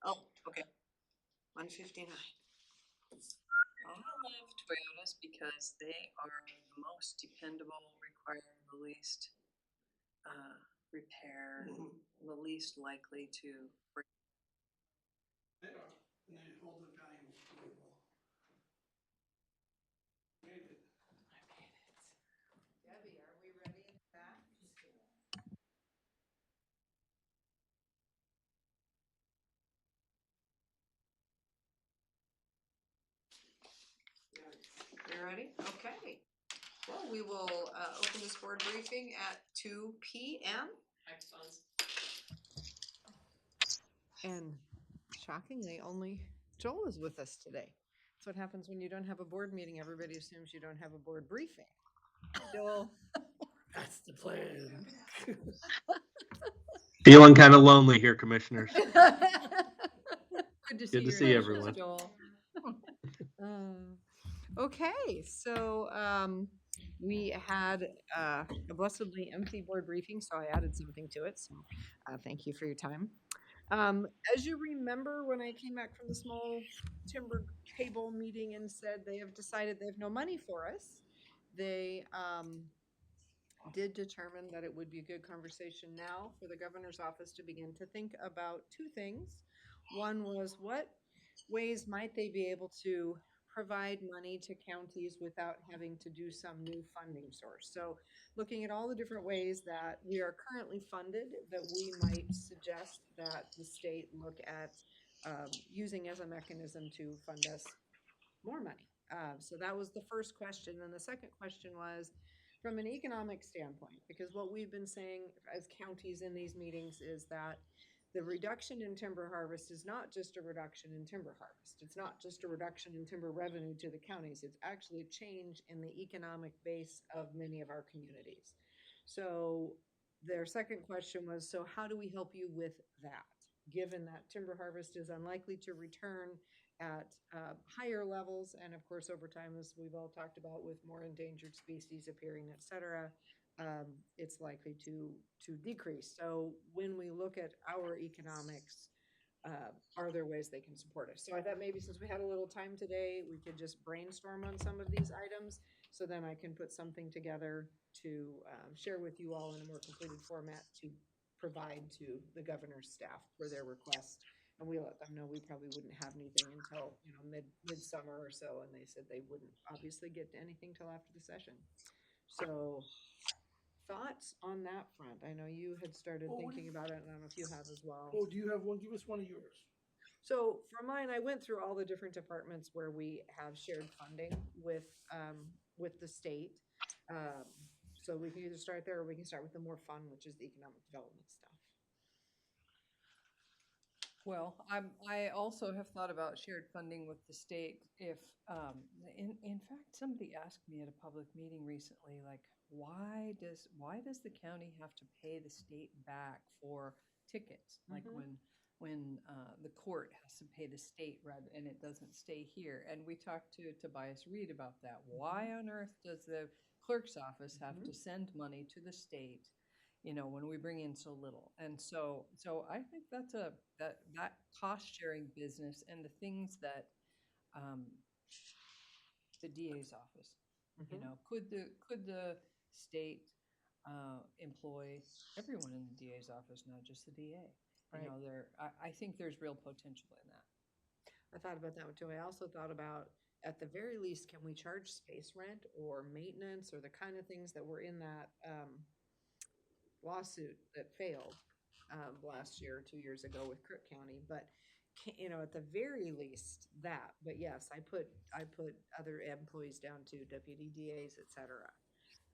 Oh, okay. 159. I love Toyotas because they are the most dependable, require the least repair, the least likely to break. They are, and they hold the value really well. Made it. Debbie, are we ready in the back? You ready? Okay. Well, we will open this board briefing at 2 p.m. Microphones. And shockingly, only Joel is with us today. That's what happens when you don't have a board meeting. Everybody assumes you don't have a board briefing. Joel. That's the plan. Feeling kind of lonely here, commissioners. Good to see Good to your see initials, everyone. Joel. Okay, so we had a blessedly empty board briefing, so I added something to it. So thank you for your time. As you remember, when I came back from the small timber table meeting and said they have decided they have no money for us, they did determine that it would be a good conversation now for the governor's office to begin to think about two things. One was what ways might they be able to provide money to counties without having to do some new funding source. So looking at all the different ways that we are currently funded that we might suggest that the state look at using as a mechanism to fund us more money. So that was the first question. And the second question was from an economic standpoint, because what we've been saying as counties in these meetings is that the reduction in timber harvest is not just a reduction in timber harvest. It's not just a reduction in timber revenue to the counties. It's actually a change in the economic base of many of our communities. So their second question was, so how do we help you with that? Given that timber harvest is unlikely to return at higher levels, and of course, over time, as we've all talked about, with more endangered species appearing, et cetera, it's likely to decrease. So when we look at our economics, are there ways they can support us? So I thought maybe since we had a little time today, we could just brainstorm on some of these items. So then I can put something together to share with you all in a more completed format to provide to the governor's staff for their request. And we let them know we probably wouldn't have anything until midsummer or so, and they said they wouldn't obviously get anything till after the session. So thoughts on that front? I know you had started thinking about it, and I don't know if you have as well. Oh, do you have one? Give us one of yours. So for mine, I went through all the different departments where we have shared funding with the state. Um, so we can either start there or we can start with the more fun, which is the economic development stuff. Well, I also have thought about shared funding with the state. If, in fact, somebody asked me at a public meeting recently, like, why does the county have to pay the state back for tickets? Like when the court has to pay the state rather, and it doesn't stay here. And we talked to Tobias Reed about that. Why on earth does the clerk's office have to send money to the state, when we bring in so little? And so I think that cost sharing business and the things that um, the DA's office, could the state employ everyone in the DA's office, not just the DA? Right. I think there's real potential in that. I thought about that one too. I also thought about, at the very least, can we charge space rent or maintenance or the kind of things that were in that lawsuit that failed last year, 2 years ago with Crook County? But at the very least that. But yes, I put other employees down to deputy DAs, et cetera.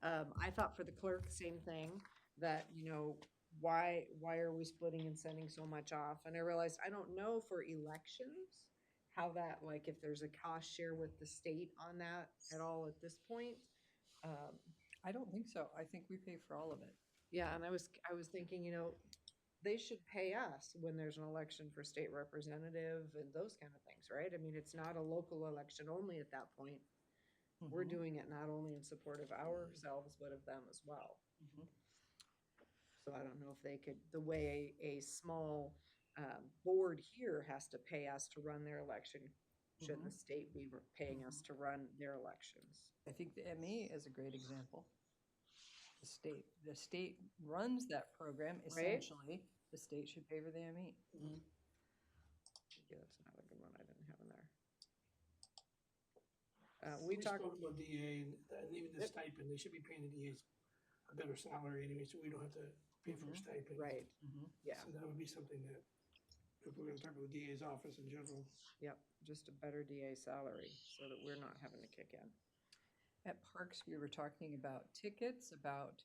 I thought for the clerk, same thing. That why are we splitting and sending so much off? And I realized I don't know for elections how that, like, if there's a cost share with the state on that at all at this point. Um, I don't think so. I think we pay for all of it. yeah, and I was thinking, they should pay us when there's an election for state representative and those kind of things, right? I mean, it's not a local election only at that point. We're Mhm. doing it not only in support of ourselves, but of them as well. Mhm. So I don't know if they could, the way a small board here has to pay us to run their election. Shouldn't the state be paying us to run their elections? I think the ME is a great example. The state runs that program, essentially, the state should pay for the ME. Yeah, that's another good one I didn't have in there. We We talked, spoke about DA and even the stipend, they should be paying the DAs a better salary anyway, so we don't have to pay for a stipend. right, yeah, So that would be something that, if we're gonna talk about DA's office in general. yep, just a better DA salary so that we're not having to kick in. At Parks, we were talking about tickets, about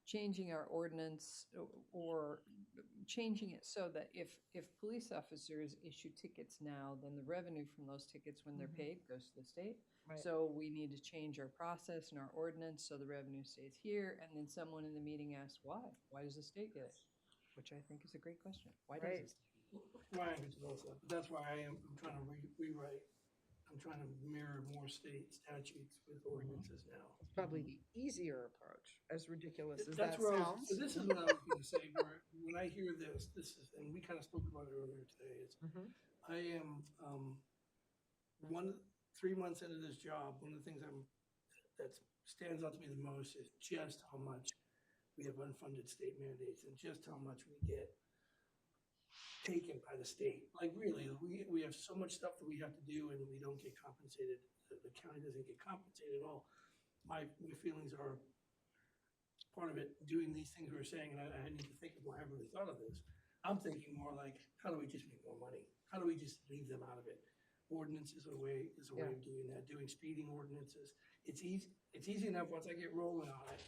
changing our ordinance or changing it so that if police officers issue tickets now, then the revenue from those tickets when they're paid goes to the state. Right. So we need to change our process and our ordinance so the revenue stays here. And then someone in the meeting asked, why? Why does the state get it? Which I think is a great question. Why does Right. the state? Ryan gets those stuff, but that's why I'm trying to rewrite, I'm trying to mirror more state statutes with ordinances now. It's probably the easier approach, as ridiculous as That's that where sounds. so this is what I was gonna say, where, when I hear this is, and we kind of spoke about it earlier today, is Mhm. I am, 3 months into this job, one of the things that stands out to me the most is just how much we have unfunded state mandates and just how much we get taken by the state. Like really, we have so much stuff that we have to do and we don't get compensated. The county doesn't get compensated at all. My feelings are part of it, doing these things we're saying, and I need to think more, I haven't really thought of this. I'm thinking more like, how do we just make more money? How do we just leave them out of it? Ordinance is a way of doing that, doing speeding ordinances. It's easy enough once I get rolling on it.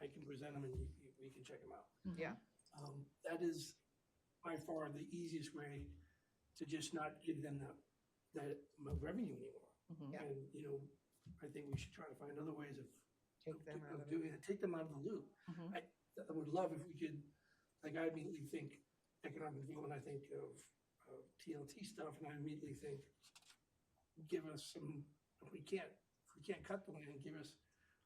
I can present them and we can check them out. Yeah, That is by far the easiest way to just not give them that revenue anymore. Yeah. And, I think we should try to find other ways of take them out of it. doing it, take them out of the loop. I would love if we could, like I immediately think economic development, I think of TLT stuff, and I immediately think, give us some, if we can't cut the land, give us,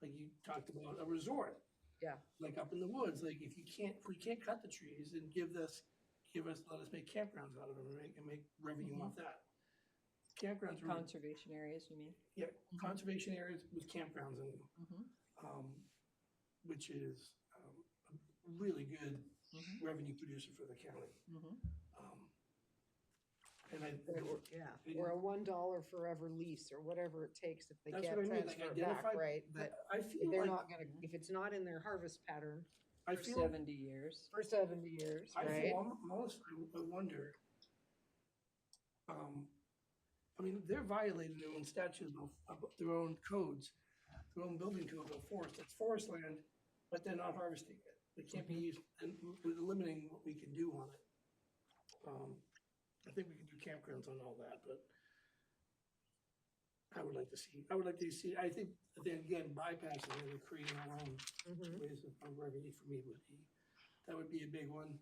like you talked about, a resort. Yeah. Like up in the woods, like if we can't cut the trees, then let us make campgrounds out of them and make revenue off that. Campgrounds are, Conservation areas, you mean? yeah, conservation areas with campgrounds in them. Which is a really good revenue producer for the county. Or a $1 forever lease or whatever it takes if they That's can't what I mean, like transfer it back, identify- right? But I feel they're like, not gonna, if it's not in their harvest pattern I For feel, 70 years. for 70 years, I right? feel almost, I wonder, I mean, they're violating their own statutes, of their own codes, their own building codes of forest. It's forest land, but they're not harvesting it. It can't be used, and we're limiting what we can do on it. I think we can do campgrounds on all that, but I would like to see, I think, then again, bypassing it and creating our own ways of revenue for me would be a big one.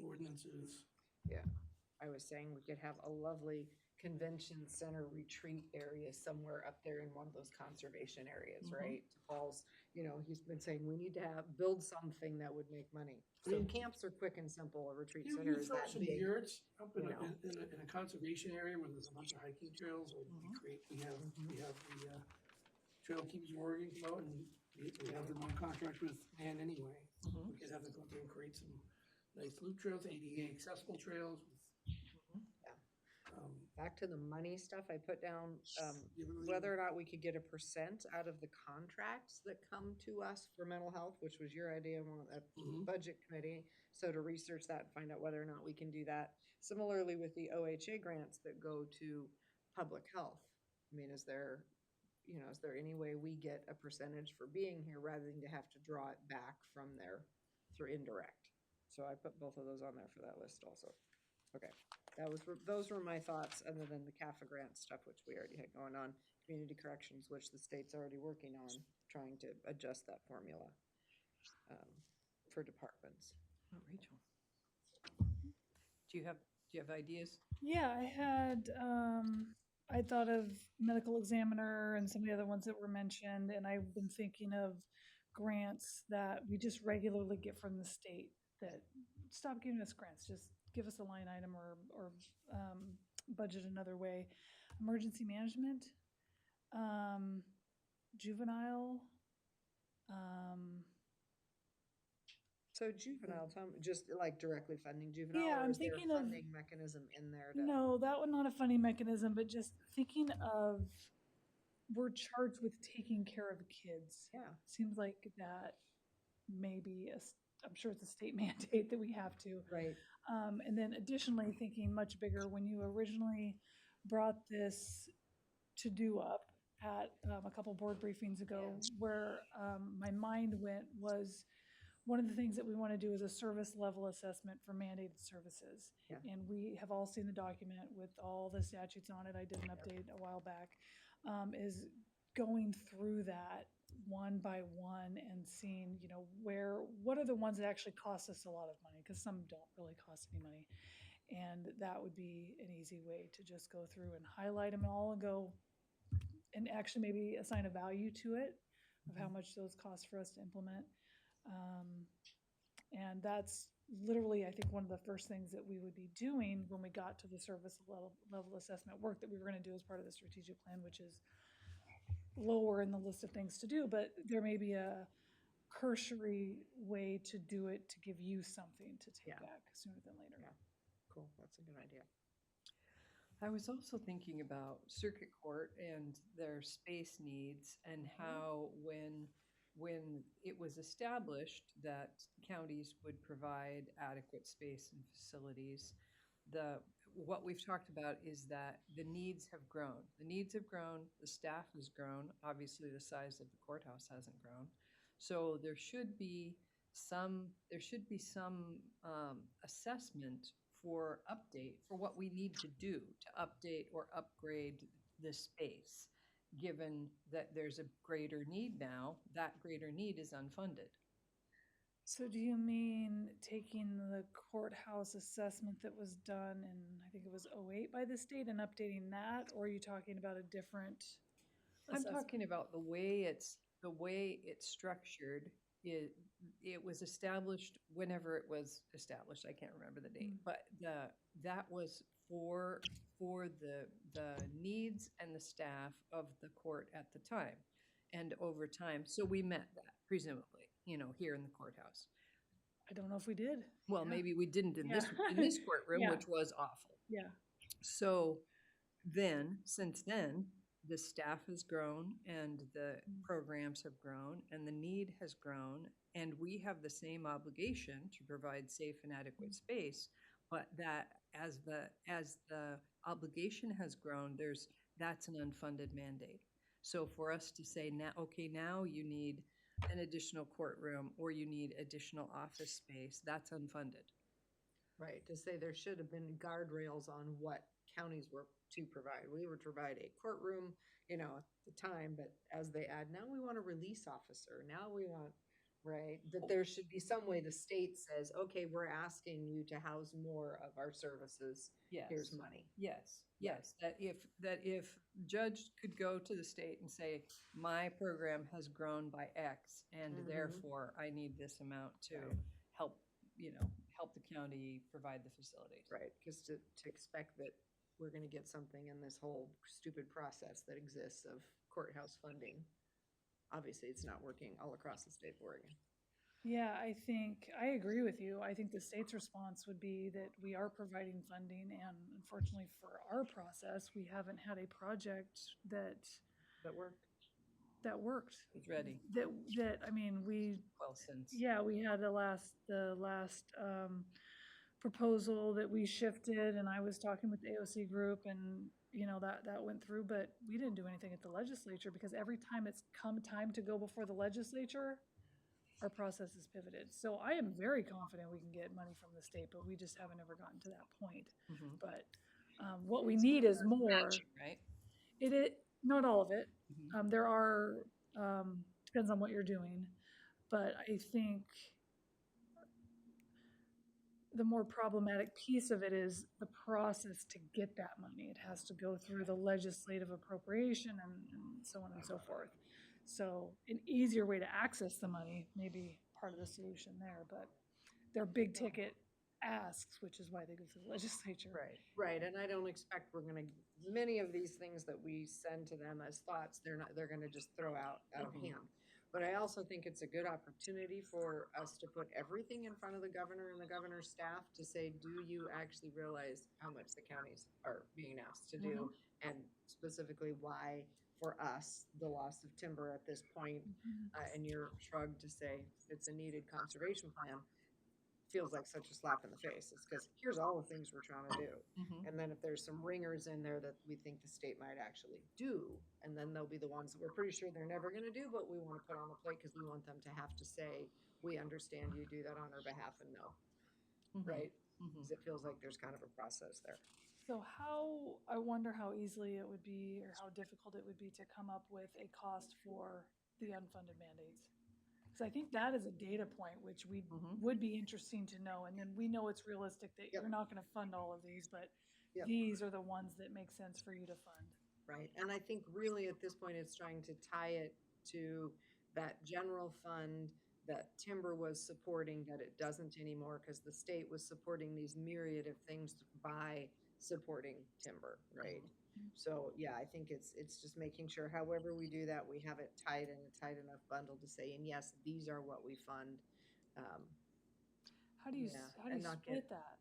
Ordinances. I was saying we could have a lovely convention center retreat area somewhere up there in one of those conservation areas, right? Paul's, he's been saying we need to build something that would make money. So camps are quick and simple. A retreat You center is throw that some big. yurts up in you know. a conservation area where there's a bunch of hiking trails, or we have the Trail Keepers of Oregon come out, and we have them on contract with NAN anyway. We could have them go there and create some nice loop trails, ADA accessible trails. Back to the money stuff, I put down, Give it a whether or not we could get a percent out of the contracts that come to us for mental health, which was your idea at the budget committee. So to research that and find out whether or not we can do that. Similarly with the OHA grants that go to public health. I mean, is there any way we get a percentage for being here rather than to have to draw it back from there through indirect? So I put both of those on there for that list also. Okay, those were my thoughts, other than the CAFA grant stuff, which we already had going on, community corrections, which the state's already working on, trying to adjust that formula for departments. Oh, Rachel. Do you have ideas? Yeah, I thought of medical examiner and some of the other ones that were mentioned, and I've been thinking of grants that we just regularly get from the state, that stop giving us grants, just give us a line item or budget another way. Emergency management, juvenile, So juvenile, just like directly funding juvenile, Yeah, or I'm is there a thinking of- funding mechanism in there to? no, that one not a funding mechanism, but just thinking of, we're charged with taking care of kids. Yeah, Seems like that may be I'm sure it's a state mandate that we have to. right. And then additionally, thinking much bigger, when you originally brought this to do up at a couple board briefings ago, where my mind went was, one of the things that we want to do is a service level assessment for mandated services. Yeah. And we have all seen the document with all the statutes on it. I did an update a while back. Is going through that one by one and seeing, what are the ones that actually cost us a lot of money, because some don't really cost any money. And that would be an easy way to just go through and highlight them all and go, and actually maybe assign a value to it of how much those cost for us to implement. And that's literally, I think, one of the first things that we would be doing when we got to the service level assessment work that we were going to do as part of the strategic plan, which is lower in the list of things to do, but there may be a cursory way to do it to give you something to take Yeah. back sooner than later. Yeah. Cool, that's a good idea. I was also thinking about circuit court and their space needs, and how when it was established that counties would provide adequate space and facilities, what we've talked about is that the needs have grown. The needs have grown, the staff has grown, obviously the size of the courthouse hasn't grown. So there should be some assessment for update, for what we need to do to update or upgrade the space, given that there's a greater need now. That greater need is unfunded. So do you mean taking the courthouse assessment that was done in, I think it was '08 by the state, and updating that, or are you talking about a different I'm assessment? talking about the way it's structured. It was established whenever it was established. I can't remember the date, but that was for the needs and the staff of the court at the time, and over time. So we met that, presumably, here in the courthouse. I don't know if we did. Well, Yeah. maybe we didn't in Yeah. this courtroom, Yeah. which was awful. Yeah. So then, since then, the staff has grown and the programs have grown and the need has grown, and we have the same obligation to provide safe and adequate space. But that as the obligation has grown, that's an unfunded mandate. So for us to say now, okay, now you need an additional courtroom or you need additional office space, that's unfunded. Right, to say there should have been guardrails on what counties were to provide. We were to provide a courtroom, at the time, but as they add, now we want a release officer, now we want, right? That there should be some way the state says, okay, we're asking you to house more of our services. Yes. Here's money. Yes. That if judge could go to the state and say, my program has grown by X, and therefore I need this amount to help the county provide the facilities. Right, because to expect that we're gonna get something in this whole stupid process that exists of courthouse funding, obviously it's not working all across the state of Oregon. Yeah, I agree with you. I think the state's response would be that we are providing funding, and unfortunately for our process, we haven't had a project that worked. worked. It's ready. We had the last proposal that we shifted, and I was talking with the AOC group, and that went through, but we didn't do anything at the legislature, because every time it's come time to go before the legislature, our process is pivoted. So I am very confident we can get money from the state, but we just haven't ever gotten to that point. But what we need is more. Matching, right? Not all of it. There are, depends on what you're doing, but I think the more problematic piece of it is the process to get that money. It has to go through the legislative appropriation and so on and so forth. So an easier way to access the money may be part of the solution there, but they're big ticket asks, which is why they go through the legislature. Right. Right, and I don't expect we're gonna, many of these things that we send to them as thoughts, they're gonna just throw out of hand. But I also think it's a good opportunity for us to put everything in front of the governor and the governor's staff to say, do you actually realize how much the counties are being asked to do? And specifically why, for us, the loss of timber at this point, and your shrug to say it's a needed conservation plan, feels like such a slap in the face. It's because here's all the things we're trying to do. And then if there's some ringers in there that we think the state might actually do, and then they'll be the ones that we're pretty sure they're never going to do, but we want to put on the plate because we want them to have to say, we understand you do that on our behalf and no. Right? Because it feels like there's kind of a process there. So I wonder how easily it would be or how difficult it would be to come up with a cost for the unfunded mandates. Because I think that is a data point which would be interesting to know. And then we know it's realistic that Yep. you're not going to fund all of these, but Yep. these are the ones that make sense for you to fund. Right, and I think really at this point, it's trying to tie it to that general fund that timber was supporting, that it doesn't anymore, because the state was supporting these myriad of things by supporting timber, right? So, yeah, I think it's just making sure however we do that, we have it tied in a tight enough bundle to say, and yes, these are what we fund. How do you, Yeah, how do and you not split get- that?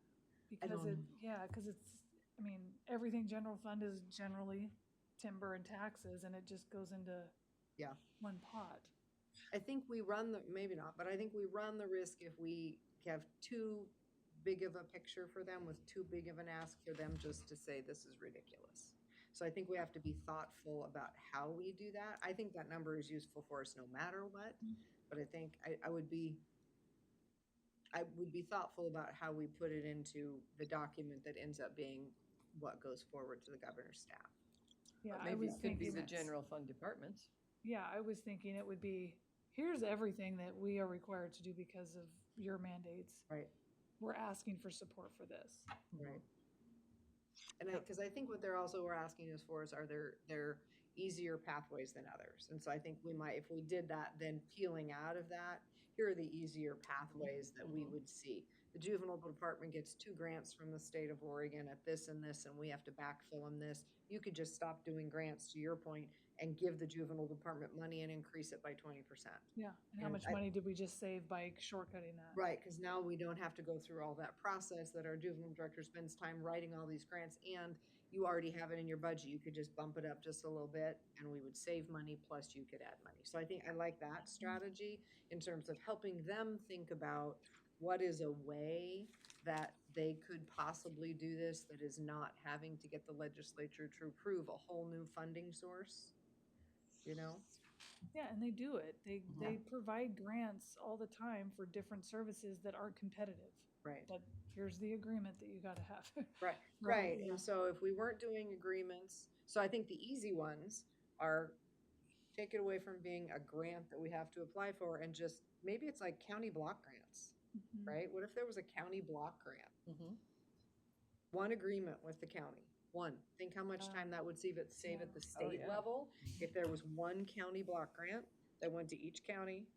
I Because don't- because I mean, everything general fund is generally timber and taxes and it just goes into Yeah. one pot. I think we run the, maybe not, but I think we run the risk if we have too big of a picture for them with too big of an ask for them just to say this is ridiculous. So I think we have to be thoughtful about how we do that. I think that number is useful for us no matter what, but I think I would be thoughtful about how we put it into the document that ends up being what goes forward to the governor's staff. Yeah, I Maybe was it could be thinking the that's- general fund departments. Yeah, I was thinking it would be, here's everything that we are required to do because of your mandates. Right. We're asking for support for this. Right. And because I think what they're also were asking us for is are there easier pathways than others? And so I think we might, if we did that, then peeling out of that, here are the easier pathways that we would see. The juvenile department gets 2 grants from the state of Oregon at this and this, and we have to backfill them this. You could just stop doing grants, to your point, and give the juvenile department money and increase it by 20%. Yeah, and how And much I- money did we just save by shortcutting that? Right, because now we don't have to go through all that process that our juvenile director spends time writing all these grants, and you already have it in your budget. You could just bump it up just a little bit, and we would save money, plus you could add money. So I think I like that strategy in terms of helping them think about what is a way that they could possibly do this that is not having to get the legislature to approve a whole new funding source, you know? Yeah, and they do it. They provide grants all the time for different services that aren't competitive. Right. But here's the agreement that you gotta have. Right, Right, right. yeah. And so if we weren't doing agreements, so I think the easy ones are take it away from being a grant that we have to apply for and just, maybe it's like county block grants, Mhm. right? What if there was a county block grant? One agreement with the county, one. Think how much time that would save at the state yeah. level if there was one county block grant that went to each county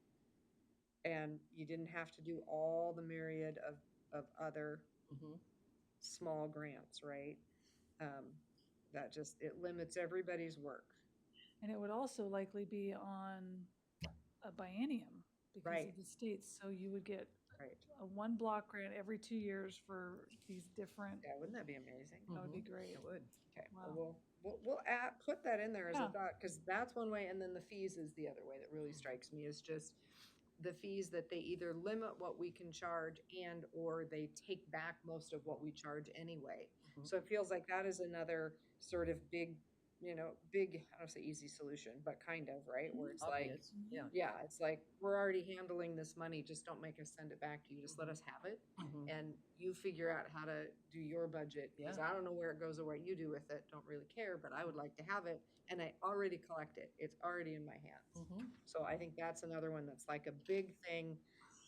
and you didn't have to do all the myriad of other small grants, right? That just, it limits everybody's work. And it would also likely be on a biennium because Right. of the states. So you would get Right. a 1 block grant every 2 years for these different, Yeah, wouldn't that be amazing? that would be great. It would. Okay, Wow. well, we'll add, put that in there as Yeah. a thought, because that's one way, and then the fees is the other way that really strikes me, is just the fees that they either limit what we can charge and or they take back most of what we charge anyway. So it feels like that is another sort of big, I don't say easy solution, but kind of, right? Where it's like, Obvious. Yeah. yeah, it's like, we're already handling this money, just don't make us send it back to you, just let us have it. And you figure out how to do your budget, because Yeah. I don't know where it goes or what you do with it, don't really care, but I would like to have it, and I already collect it, it's already in my hands. So I think that's another one that's like a big thing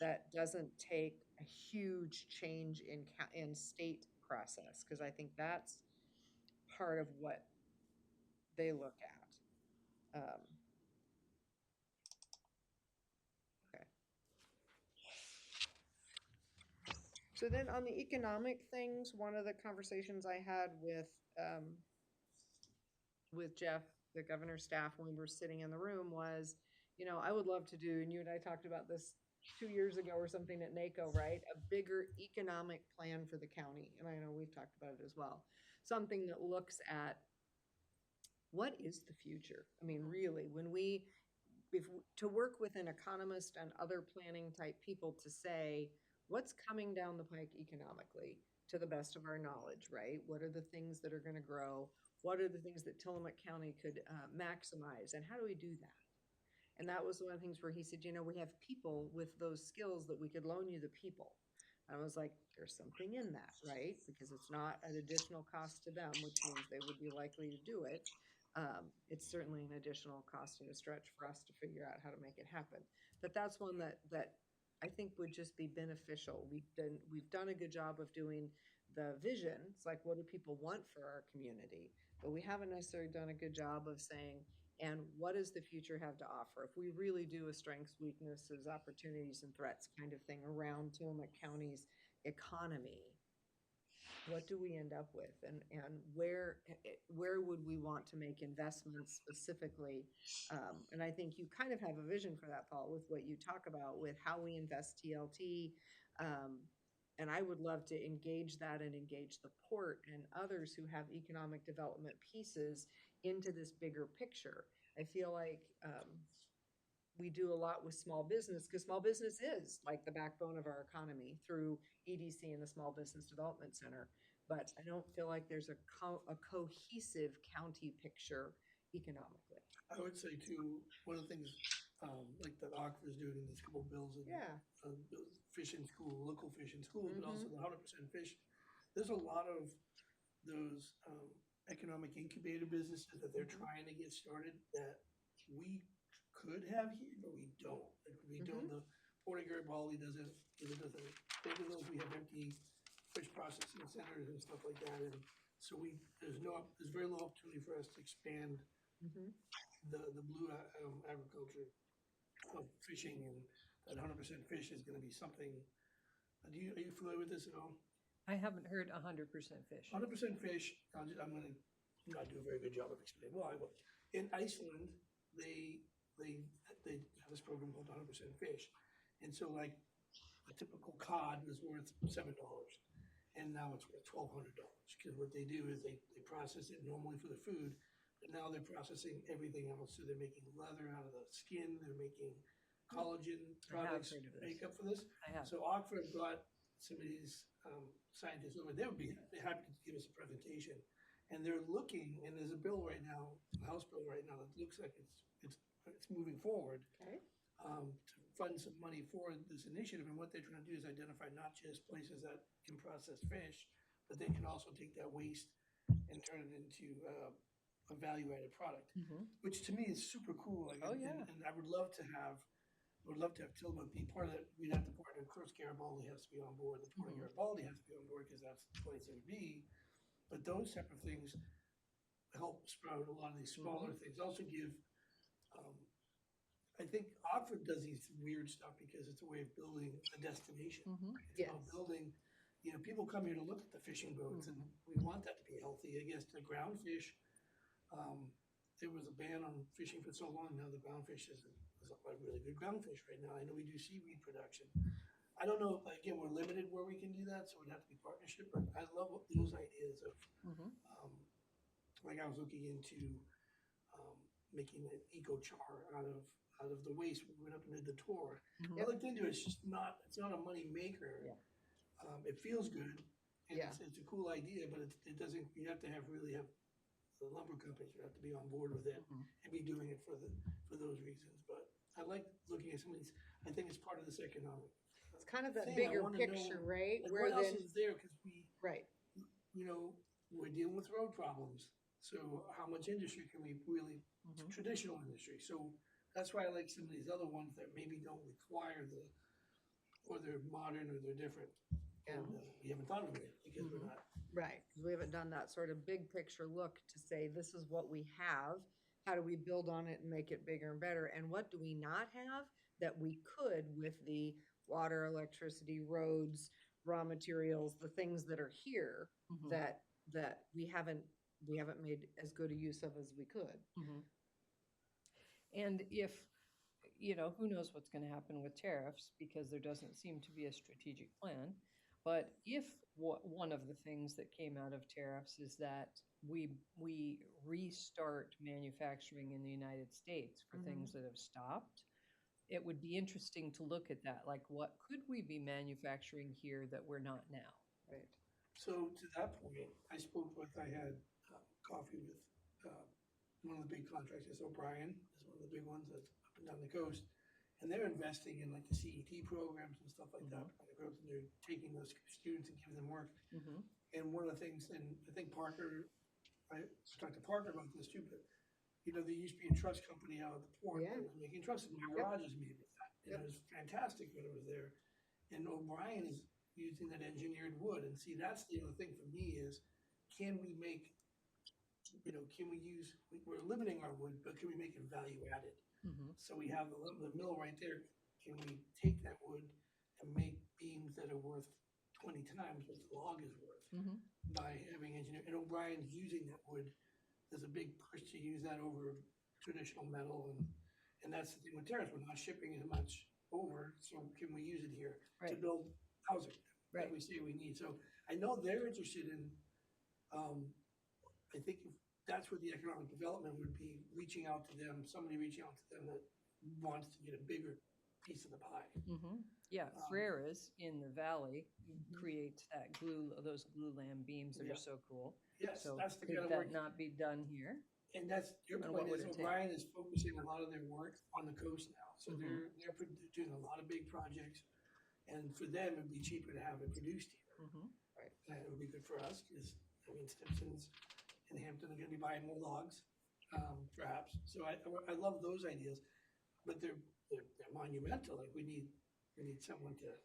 that doesn't take a huge change in state process, because I think that's part of what they look at. So then on the economic things, one of the conversations I had with Jeff, the governor's staff, when we were sitting in the room was, I would love to do, and you and I talked about this 2 years ago or something at NACO, right? A bigger economic plan for the county. And I know we've talked about it as well. Something that looks at what is the future? I mean, really, to work with an economist and other planning type people to say, what's coming down the pike economically to the best of our knowledge, right? What are the things that are going to grow? What are the things that Tillamook County could maximize? And how do we do that? And that was one of the things where he said, we have people with those skills that we could loan you the people. And I was like, there's something in that, right? Because it's not an additional cost to them, which means they would be likely to do it. It's certainly an additional cost and a stretch for us to figure out how to make it happen. But that's one that I think would just be beneficial. We've done a good job of doing the vision. It's like, what do people want for our community? But we haven't necessarily done a good job of saying, and what does the future have to offer? If we really do a strengths, weaknesses, opportunities, and threats kind of thing around Tillamook County's economy, what do we end up with? And where would we want to make investments specifically? And I think you kind of have a vision for that, Paul, with what you talk about with how we invest TLT. And I would love to engage that and engage the port and others who have economic development pieces into this bigger picture. I feel like we do a lot with small business because small business is like the backbone of our economy through EDC and the Small Business Development Center. But I don't feel like there's a cohesive county picture economically. I would say too, one of the things like that Oxford is doing in these couple bills, and fish in school, local fish in school, but also the 100% fish. There's a lot of those economic incubator businesses that they're trying to get started that we could have here, but we don't. Like we don't. The Port of Garibaldi doesn't. Both of those we have empty fish processing centers and stuff like that, and so there's very little opportunity for us to expand the blue agriculture of fishing, and that 100% fish is going to be something. Are you familiar with this at all? I haven't heard 100% fish. 100% fish. I'm going to not do a very good job of explaining why. But in Iceland, they have this program called 100% fish, and so like a typical cod was worth $7, and now it's worth $1,200 because what they do is they process it normally for the food, but now they're processing everything else. So they're making leather out of the skin. They're making collagen products make up for this. I have. So Oxford brought some of these scientists over. They would be happy to give us a presentation. And they're looking, and there's a bill right now, a House bill right now that looks like it's moving forward to fund some money for this initiative. And what they're trying to do is identify not just places that can process fish, but they can also take that waste and turn it into a value-added product, which to me is super cool. Like, and I would love to have Tillamook be part of that. We'd have to partner. Of course, Garibaldi has to be on board. The Port of Garibaldi has to be on board because that's the place it would be. But those type of things help sprout a lot of these smaller things. Also give, I think Oxford does these weird stuff because it's a way of building a destination. It's about building, people come here to look at the fishing boats, and we want that to be healthy. I guess the ground fish, there was a ban on fishing for so long. Now the ground fish is a really good ground fish right now. I know we do seaweed production. I don't know, again, we're limited where we can do that, so it'd have to be partnership, but I love those ideas of, like I was looking into making an eco-char out of the waste. We went up and did the tour. I looked into it, it's not a money maker. It feels good, and it's a cool idea, but it doesn't, you have to really have the lumber companies would have to be on board with it and be doing it for those reasons. But I like looking at some of these, I think it's part of this economic. It's kind of that bigger picture, right? Like what else is there? Because we're dealing with road problems. So how much industry can we really, traditional industry. So that's why I like some of these other ones that maybe don't require or they're modern or they're different. And we haven't thought of it yet because we're not. Right, because we haven't done that sort of big picture look to say, this is what we have. How do we build on it and make it bigger and better? And what do we not have that we could with the water, electricity, roads, raw materials, the things that are here Mhm. that we haven't made as good a use of as we could. And if, you know, who knows what's going to happen with tariffs because there doesn't seem to be a strategic plan. But if one of the things that came out of tariffs is that we restart manufacturing in the United States for things that have stopped, it would be interesting to look at that. Like, what could we be manufacturing here that we're not now? Right. So to that point, I had coffee with one of the big contractors, O'Brien is one of the big ones that's up and down the coast. And they're investing in like the CET programs and stuff like that. On the growth, and they're taking those students and giving them work. Mm-hmm. And one of the things, and I think Parker, I talked to Parker about this too, but you know, there used to be a truss company out of the port Yeah. that was making trusses. My garage is made with that. And it was fantastic when it was there. And O'Brien is using that engineered wood. And see, that's the other thing for me is, can we make, you know, can we use, we're limiting our wood, but can we make it value added? Mm-hmm. So we have the mill right there. Can we take that wood and make beams that are worth 20 times what the log is worth Mm-hmm. by having engineer? And O'Brien's using that wood. There's a big push to use that over traditional metal, and that's the thing with tariffs. We're not shipping as much over, so can we use it here to Right. build housing Right. that we say we need? So I know they're interested in. I think if that's where the economic development would be, reaching out to them, somebody reaching out to them that wants to get a bigger piece of the pie. Mm-hmm. Yeah, Freres in the valley creates those glulam beams that Yeah. are so cool. Yes, So that's the could kind of that work. not be done here? And that's your And point what would is it take? O'Brien is focusing a lot of their work on the coast now. So Mhm. they're doing a lot of big projects. And for them, it'd be cheaper to have it produced here. Mm-hmm. And it would be good for us because, I mean, Stimson's and Hampton are going to be buying more logs, perhaps. So I love those ideas, but they're monumental. Like we need someone to.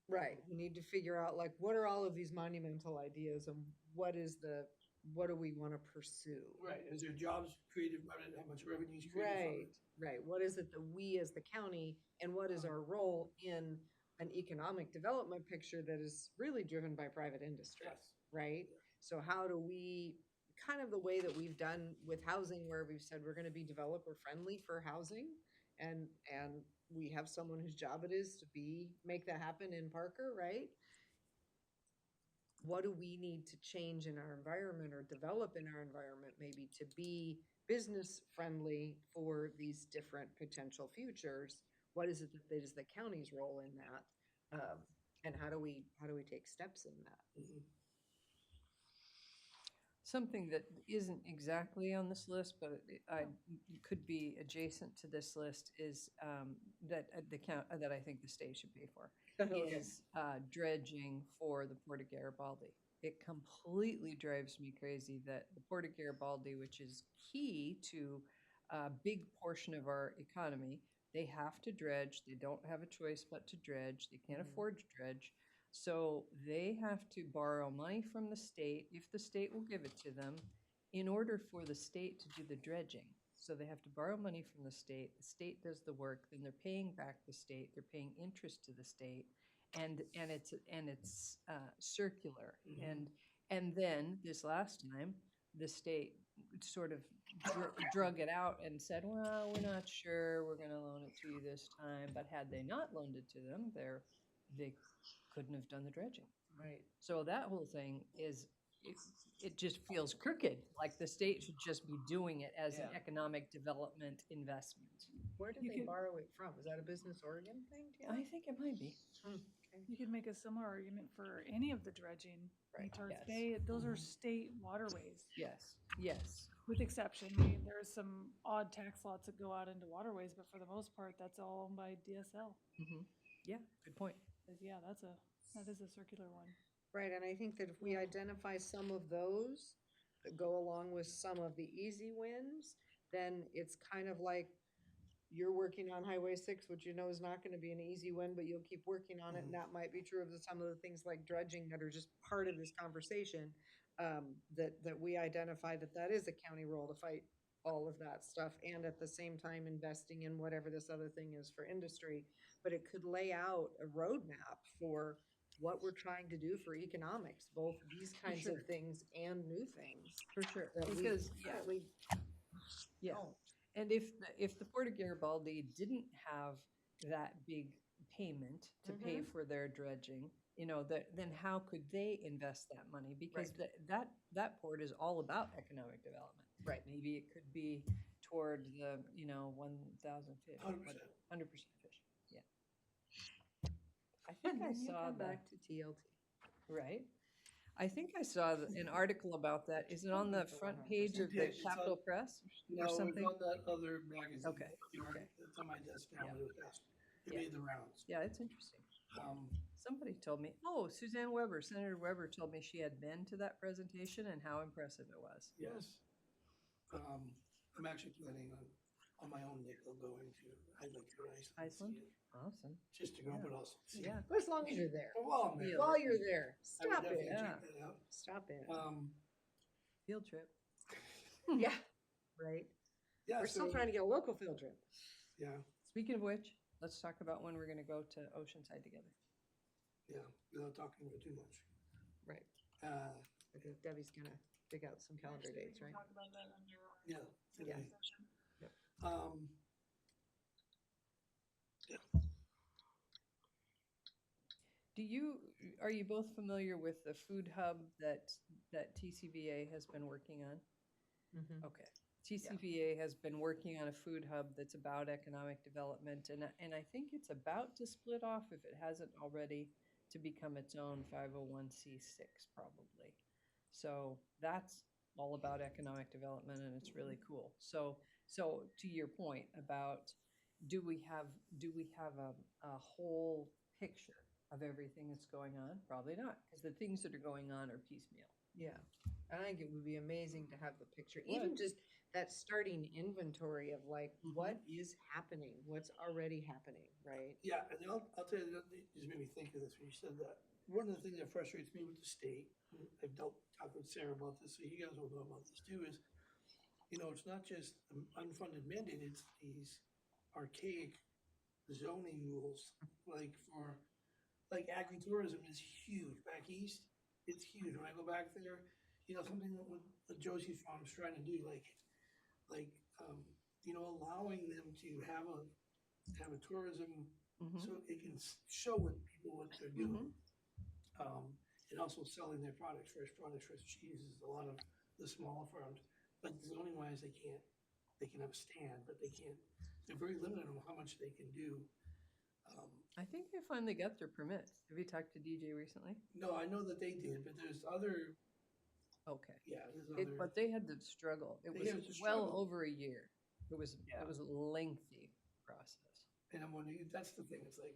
Right. We need to figure out like what are all of these monumental ideas and what do we want to pursue? Right. Is there jobs created by it? How much revenue is created from Right, it? right. What is it that we as the county and what is our role in an economic development picture that is really driven by private industry? Yes. Right? So how do we, kind of the way that we've done with housing where we've said we're going to be developer friendly for housing and we have someone whose job it is to make that happen in Parker, right? What do we need to change in our environment or develop in our environment maybe to be business friendly for these different potential futures? What is it that is the county's role in that? And how do we take steps in that? Mhm. Something that isn't exactly on this list, but could be adjacent to this list is that that I think the state should pay for is dredging for the Port of Garibaldi. It completely drives me crazy that the Port of Garibaldi, which is key to a big portion of our economy, they have to dredge. They don't have a choice but to dredge. They can't afford to dredge. So they have to borrow money from the state, if the state will give it to them, in order for the state to do the dredging. So they have to borrow money from the state does the work, then they're paying back the state, they're paying interest to the state, and it's circular. And then this last time, the state sort of drug it out and said, well, we're not sure, we're going to loan it to you this time. But had they not loaned it to them, they couldn't have done the dredging. Right. So that whole thing it just feels crooked. Like the state should just be doing it as an economic development investment. Where did they borrow it from? Is that a Business Oregon thing? I think it might be. You could make a similar argument for any of the dredging. Right. Tarts Yes. Bay, those are state waterways, Yes. Yes. with exception. I mean, there's some odd tax lots that go out into waterways, but for the most part, that's all owned by DSL. Mm-hmm. Yeah. Good point. But yeah, that is a circular one. Right, and I think that if we identify some of those that go along with some of the easy wins, then it's kind of like you're working on Highway 6, which you know is not going to be an easy win, but you'll keep working on it. And that might be true of some of the things like dredging that are just part of this conversation, that we identify that is a county role to fight all of that stuff and at the same time investing in whatever this other thing is for industry. But it could lay out a roadmap for what we're trying to do for economics, both these kinds sure. of things and new things. For sure, that we because, currently yeah. don't. And if the Port of Garibaldi didn't have that big payment to pay Mhm. for their dredging, then how could they invest that money? Because Right. that port is all about economic development. Right. Maybe it could be toward the 1,000 fish, 100%. 100% fish. Yeah. I think I saw come the back to TLT. right. I think I saw an article about that. Is it on the front page of the It did. It's Capital on- Press No, or it's something? on that other magazine. Okay, The article- okay. It's on my desk now, Yeah. but it was asked. It Yeah. made the rounds. Yeah, it's interesting. Um, Somebody told me, oh, Suzanne Weber, Senator Weber told me she had been to that presentation and how impressive it was. yes. I'm actually planning on my own nickel going to, I'd like to go to Iceland. and see Iceland? it, Awesome. Just to go, Yeah. but also. see it. Yeah. But as long as you're there. But while I'm there, While you're there, I would stop definitely it. Yeah. check that out. Stop it. Field trip. Yeah. Right. Yeah, We're still so- trying to get a local field trip. Yeah, Speaking of which, let's talk about when we're going to go to Oceanside together. yeah, without talking about too much. Right. Uh, I think Debbie's gonna dig out some calendar Actually, we dates, can right? Talk about that under our yeah. Yeah. today. session. Yeah, Are you both familiar with the food hub that TCVA has been working on? Mhm. Okay. TCVA has been working on a food hub that's about economic development, and I think it's about to split off, if it hasn't already, to become its own 501c6 probably. So that's all about economic development, and it's really cool. So to your point about do we have a whole picture of everything that's going on? Probably not, because the things that are going on are piecemeal. Yeah. I think it would be amazing to have the picture, even just that starting inventory of like, what is happening, what's already happening, right? yeah, and I'll tell you, it just made me think of this when you said that. One of the things that frustrates me with the state, and I've talked with Sarah about this, so you guys will know about this too, is, it's not just unfunded mandate, it's these archaic zoning rules, like agritourism is huge. Back east, it's huge. When I go back there, something that what Josie Farm's trying to do, allowing them to have a tourism so it can show people what they're doing. And also selling their products, fresh cheeses, a lot of the smaller farms. But zoning wise, they can have a stand, but they're very limited on how much they can do. I think they finally got their permits. Have you talked to DJ recently? No, I know that they did, but there's other, Okay. there's other. But they had to struggle. It They was had to well struggle. over a year. It was a lengthy process. And I'm wondering, that's the thing, it's like,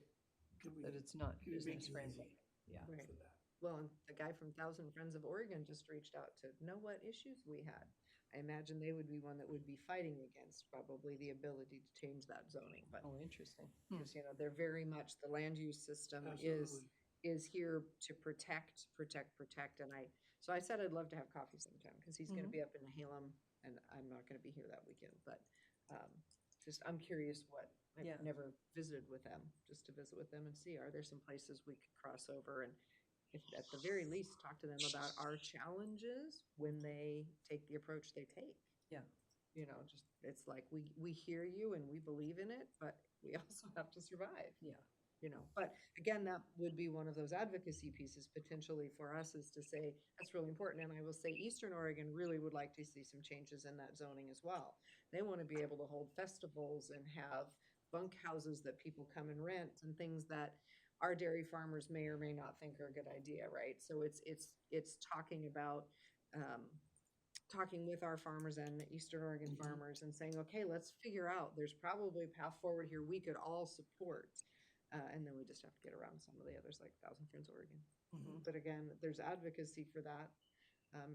could we, That it's not could we make business it friendly. easy Yeah. Right. for that? Well, and the guy from Thousand Friends of Oregon just reached out to know what issues we had. I imagine they would be one that would be fighting against probably the ability to change that zoning, but Oh, interesting. because, they're very much, the land use system is Absolutely. here to protect. And so I said I'd love to have coffee sometime because he's going to be up in Halem and I'm not going to be here that weekend, but I'm curious I've Yeah. never visited with them, just to visit with them and see, are there some places we could cross over and if at the very least talk to them about our challenges when they take the approach they take. Yeah. Just, it's like, we hear you and we believe in it, but we also have to survive. Yeah. But again, that would be one of those advocacy pieces potentially for us, is to say, that's really important. And I will say Eastern Oregon really would like to see some changes in that zoning as well. They want to be able to hold festivals and have bunk houses that people come and rent and things that our dairy farmers may or may not think are a good idea, right? So it's talking about, talking with our farmers and the Eastern Oregon farmers and saying, okay, let's figure out, there's probably a path forward here we could all support. And then we just have to get around some of the others like Thousand Friends Oregon. But again, there's advocacy for that.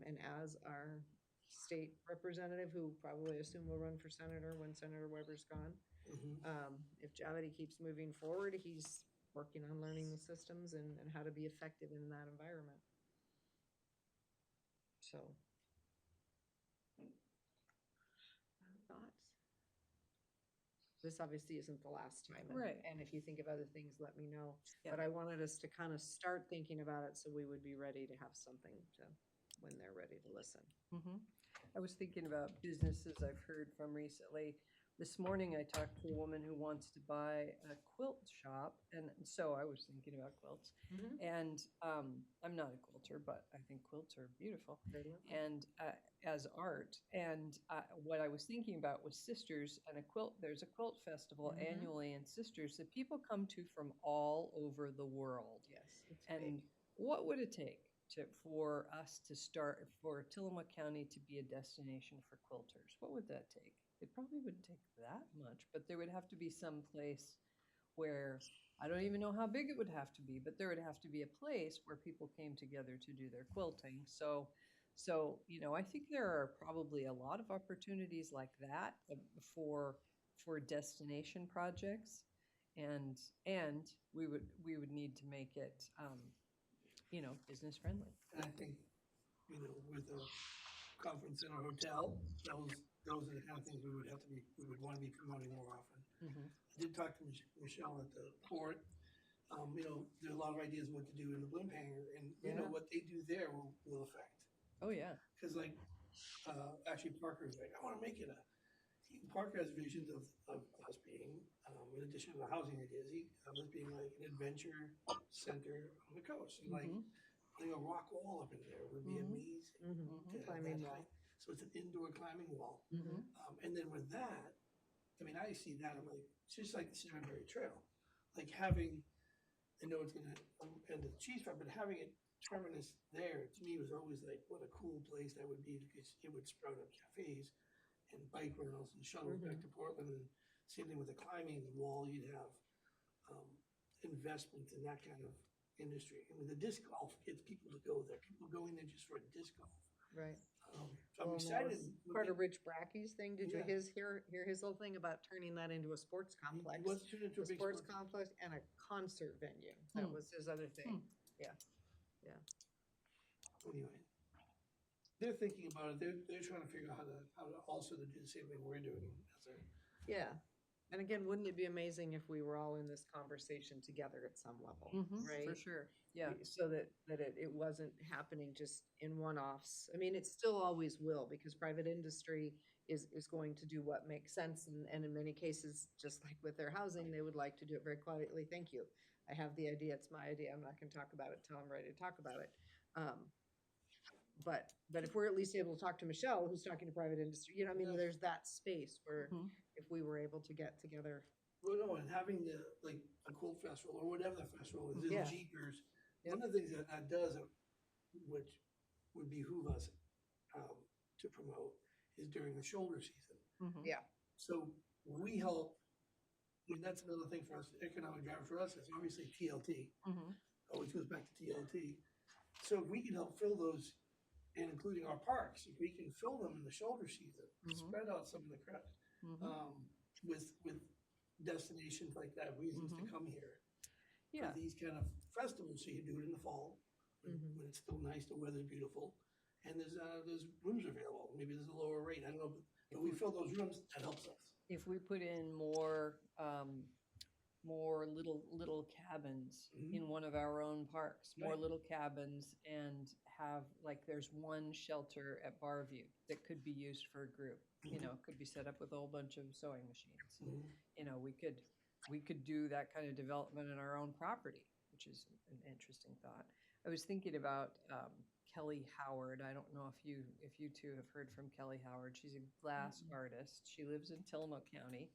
And as our state representative, who probably assume will run for senator when Senator Weber's gone, if Javadi keeps moving forward, he's working on learning the systems and how to be effective in that environment. So. Thoughts? this obviously isn't the last time. Right. And if you think of other things, let me know. Yeah. But I wanted us to kind of start thinking about it so we would be ready to have something to, when they're ready to listen. Mhm. I was thinking about businesses I've heard from recently. This morning, I talked to a woman who wants to buy a quilt shop, and so I was thinking about quilts. Mhm. And I'm not a quilter, but I think quilts are beautiful Very lovely. and as art. And what I was thinking about was Sisters and a quilt. There's a quilt festival Mhm. annually in Sisters that people come to from all over the world. Yes, it's And big. what would it take for us to start, for Tillamook County to be a destination for quilters? What would that take? It probably wouldn't take that much, but there would have to be some place where, I don't even know how big it would have to be, but there would have to be a place where people came together to do their quilting. So, I think there are probably a lot of opportunities like that for destination projects, and we would need to make it business friendly. And I think, with a conference center hotel, those are the kind of things we would want to be promoting more often. Mhm. I did talk to Michelle at the port. There are a lot of ideas what to do in the Bloom Hangar, and Yeah. what they do there will affect. Oh yeah. Because actually Parker's like, I want to make it Parker has visions of us being, in addition to the housing ideas, of us being like an adventure center on the coast. And Mhm. putting a rock wall up in there would be Mhm. amazing. Mhm. To have Climbing that wall. height. So it's an indoor climbing wall. Mhm. And then with that, I mean, I see that, I'm like, it's just like the Cemetery Trail. Like having, I know it's gonna end the cheese fry, but having it terminus there, to me, was always like, what a cool place that would be, because it would sprout up cafes and bike rentals and shuttles back to Portland. And same thing with the climbing wall, you'd have investment in that kind of industry. I mean, the disc golf gets people to go there. People go in there just for disc golf. Right. So I'm excited. Part of Rich Bracky's thing, did you Yeah. hear his whole thing about turning that into a sports complex? He wants to turn it into A a big sports complex and a concert venue. That was his other thing. Anyway, they're thinking about it. They're trying to figure out how to also do the same thing we're doing. Yeah. And again, wouldn't it be amazing if we were all in this conversation together at some level, right? For sure. Yeah. So that it wasn't happening just in one-offs. I mean, it still always will, because private industry is going to do what makes sense. And in many cases, just like with their housing, they would like to do it very quietly. Thank you. I have the idea. It's my idea. I'm not going to talk about it till I'm ready to talk about it. But if we're at least able to talk to Michelle, who's talking to private industry, I mean, there's that space where if we were able to get together. Well, no, and having a quilt festival or whatever the festival is, Yeah. in Jeepers, one of the things that does, which would behoove us to promote, is during the shoulder season. Yeah. So we help. I mean, that's another thing for us. Economic driver for us is obviously TLT. Always goes back to TLT. So if we can help fill those, and including our parks, if we can fill them in the shoulder season, spread out some of the crowd with destinations like that, reasons to come here. Yeah. For these kind of festivals, so you do it in the fall when it's still nice, the weather's beautiful, and there's rooms available. Maybe there's a lower rate. I don't know, but we fill those rooms, that helps us. If we put in more little cabins in one of our own parks, more Right. little cabins, and have, like, there's one shelter at Barview that could be used for a group. It could be set up with a whole bunch of sewing machines. We could do that kind of development in our own property, which is an interesting thought. I was thinking about Kelly Howard. I don't know if you two have heard from Kelly Howard. She's a glass artist. She lives in Tillamook County,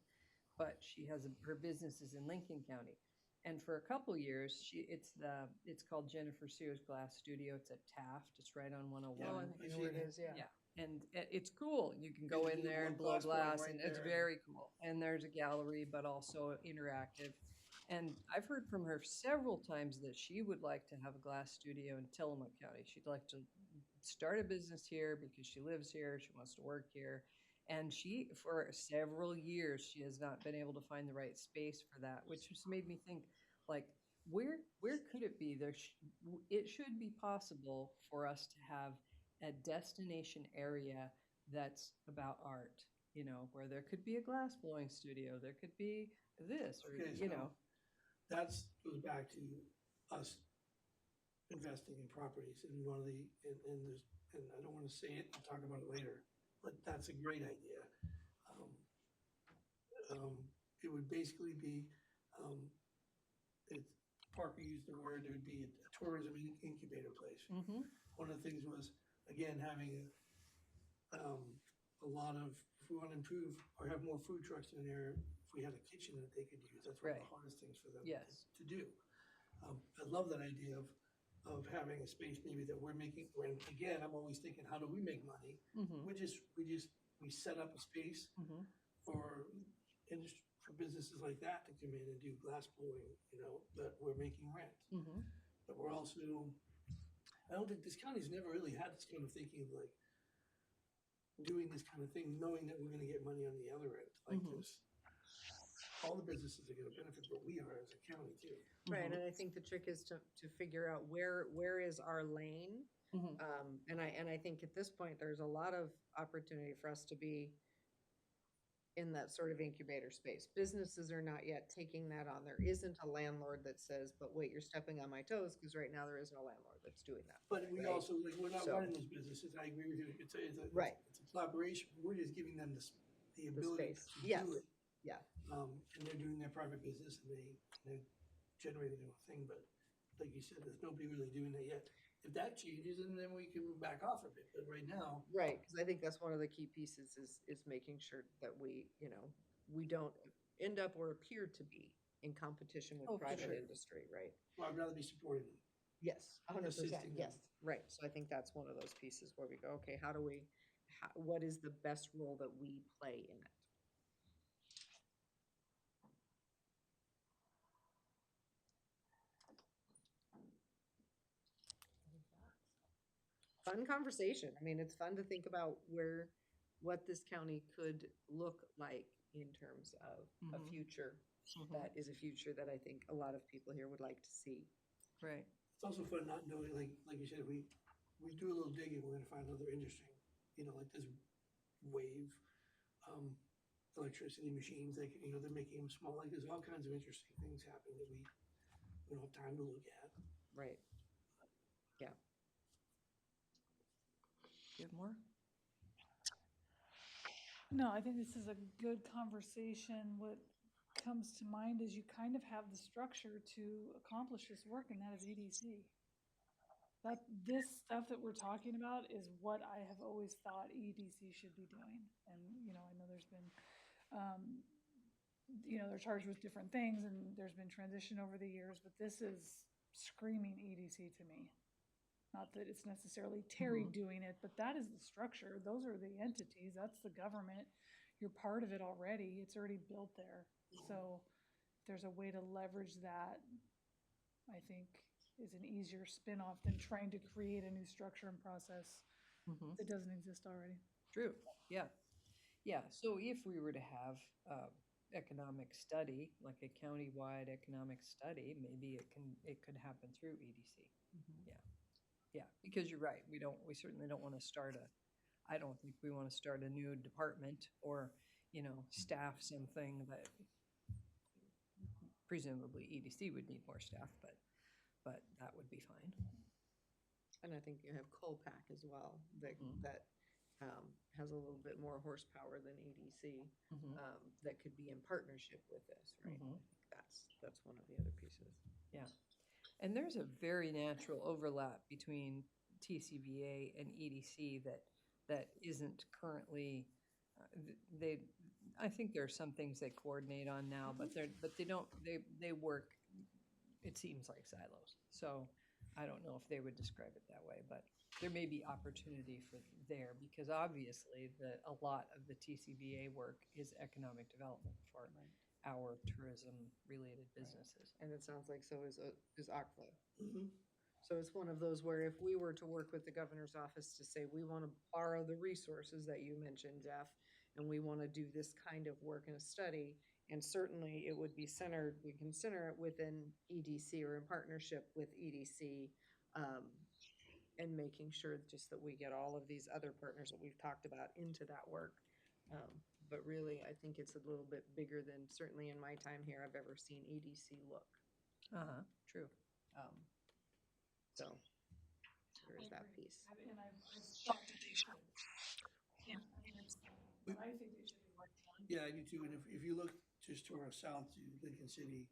but she has her business is in Lincoln County. And for a couple years, it's called Jennifer Sears Glass Studio. It's at Taft. It's right on 101. Yeah, Oh, I think I know where it is, yeah. And it's cool. You can go There's a in there little and blow glass blowing glass, right and it's there. very cool. And there's a gallery, but also interactive. And I've heard from her several times that she would like to have a glass studio in Tillamook County. She'd like to start a business here because she lives here. She wants to work here. And for several years, she has not been able to find the right space for that, which just made me think, like, where could it be? It should be possible for us to have a destination area that's about art you know, where there could be a glass blowing studio, there could be this, or, Okay, you so know. goes back to us investing in properties and one of the, and there's, and I don't wanna say it, I'll talk about it later, but that's a great idea. Um, it would basically be, it, Parker used the word, it would be a tourism incubator place. Mm-hmm. One of the things was, again, having a lot of, if we want to improve or have more food trucks in there, if we had a kitchen that they could use, that's one of Right. the hardest things for them Yes. to do. I love that idea of having a space maybe that we're making, when, again, I'm always thinking, how do we make money? Mm-hmm. We set up a space Mm-hmm. for industry, for businesses like that to come in and do glass blowing, you know, that we're making rent. Mm-hmm. But we're also, I don't think this county's never really had this kind of thinking of like doing this kind of thing, knowing that we're gonna get money on the other end. Like Mhm. this, all the businesses are gonna benefit, but we are as a county too. Right, Mm-hmm. and I think the trick is to figure out where is our lane? Mm-hmm. And I think at this point, there's a lot of opportunity for us to be in that sort of incubator space. Businesses are not yet taking that on. There isn't a landlord that says, but wait, you're stepping on my toes, because right now there isn't a landlord that's doing that. But we Right. also, like, we're not So- running those businesses, I agree with you, Right. it's a collaboration, we're just giving them the ability space. to Yes. do it. Yeah. And they're doing their private business and they're generating their own thing, but like you said, there's nobody really doing that yet. If that changes, and then we can back off a bit, but right now, Right, because I think that's one of the key pieces is making sure that we, you know, we don't end up or appear to be in competition with Oh, for private sure. industry, right? well, I'd rather be supporting them. Yes, 100%, Assisting them. yes, right. So I think that's one of those pieces where we go, okay, what is the best role that we play in it? Fun conversation. I mean, it's fun to think about what this county could look like in terms of a Mhm. future Mhm. that is a future that I think a lot of people here would like to see. Right. It's also fun not knowing, like you said, we do a little digging, we're gonna find another interesting, you know, like this wave, electricity machines, like, you know, they're making them small, like, there's all kinds of interesting things happening that we don't have time to look at. Right. Do you have more? No, I think this is a good conversation. What comes to mind is you kind of have the structure to accomplish this work, and that is EDC. This stuff that we're talking about is what I have always thought EDC should be doing. And, you know, I know there's been, you know, they're charged with different things and there's been transition over the years, but this is screaming EDC to me. Not that it's necessarily Terry doing it, but that is the structure. Those are the entities. That's the government. You're part of it already. It's already built there. So if there's a way to leverage that, I think is an easier spin-off than trying to create a new structure and process Mm-hmm. that doesn't exist already. True. Yeah. Yeah. So if we were to have economic study, like a countywide economic study, maybe it could happen through EDC. Yeah. Yeah. Because you're right. We certainly don't want to I don't think we want to start a new department or, you know, staff something that presumably EDC would need more staff, but that would be fine. And I think you have Colpack as well, Mhm. that has a little bit more horsepower than EDC, Mhm. that could be in partnership with this, right? Mhm. I think that's one of the other pieces. Yeah. And there's a very natural overlap between TCVA and EDC that isn't currently, I think there are some things they coordinate on now, but they work, it seems like silos. So I don't know if they would describe it that way, but there may be opportunity for there because obviously a lot of the TCVA work is economic development for our tourism related businesses. And it sounds like so is ACFA. Mhm. So it's one of those where if we were to work with the governor's office to say, we want to borrow the resources that you mentioned, Jeff, and we want to do this kind of work in a study, and certainly it would be centered, we can center it within EDC or in partnership with EDC, and making sure just that we get all of these other partners that we've talked about into that work. but really, I think it's a little bit bigger than, certainly in my time here, I've ever seen EDC look. Uh-huh, true. Um, So, there is that piece. And I've thought that they should. Yeah, I mean, I think they should be working on. Yeah, I do too, and if you look just to our south to Lincoln City,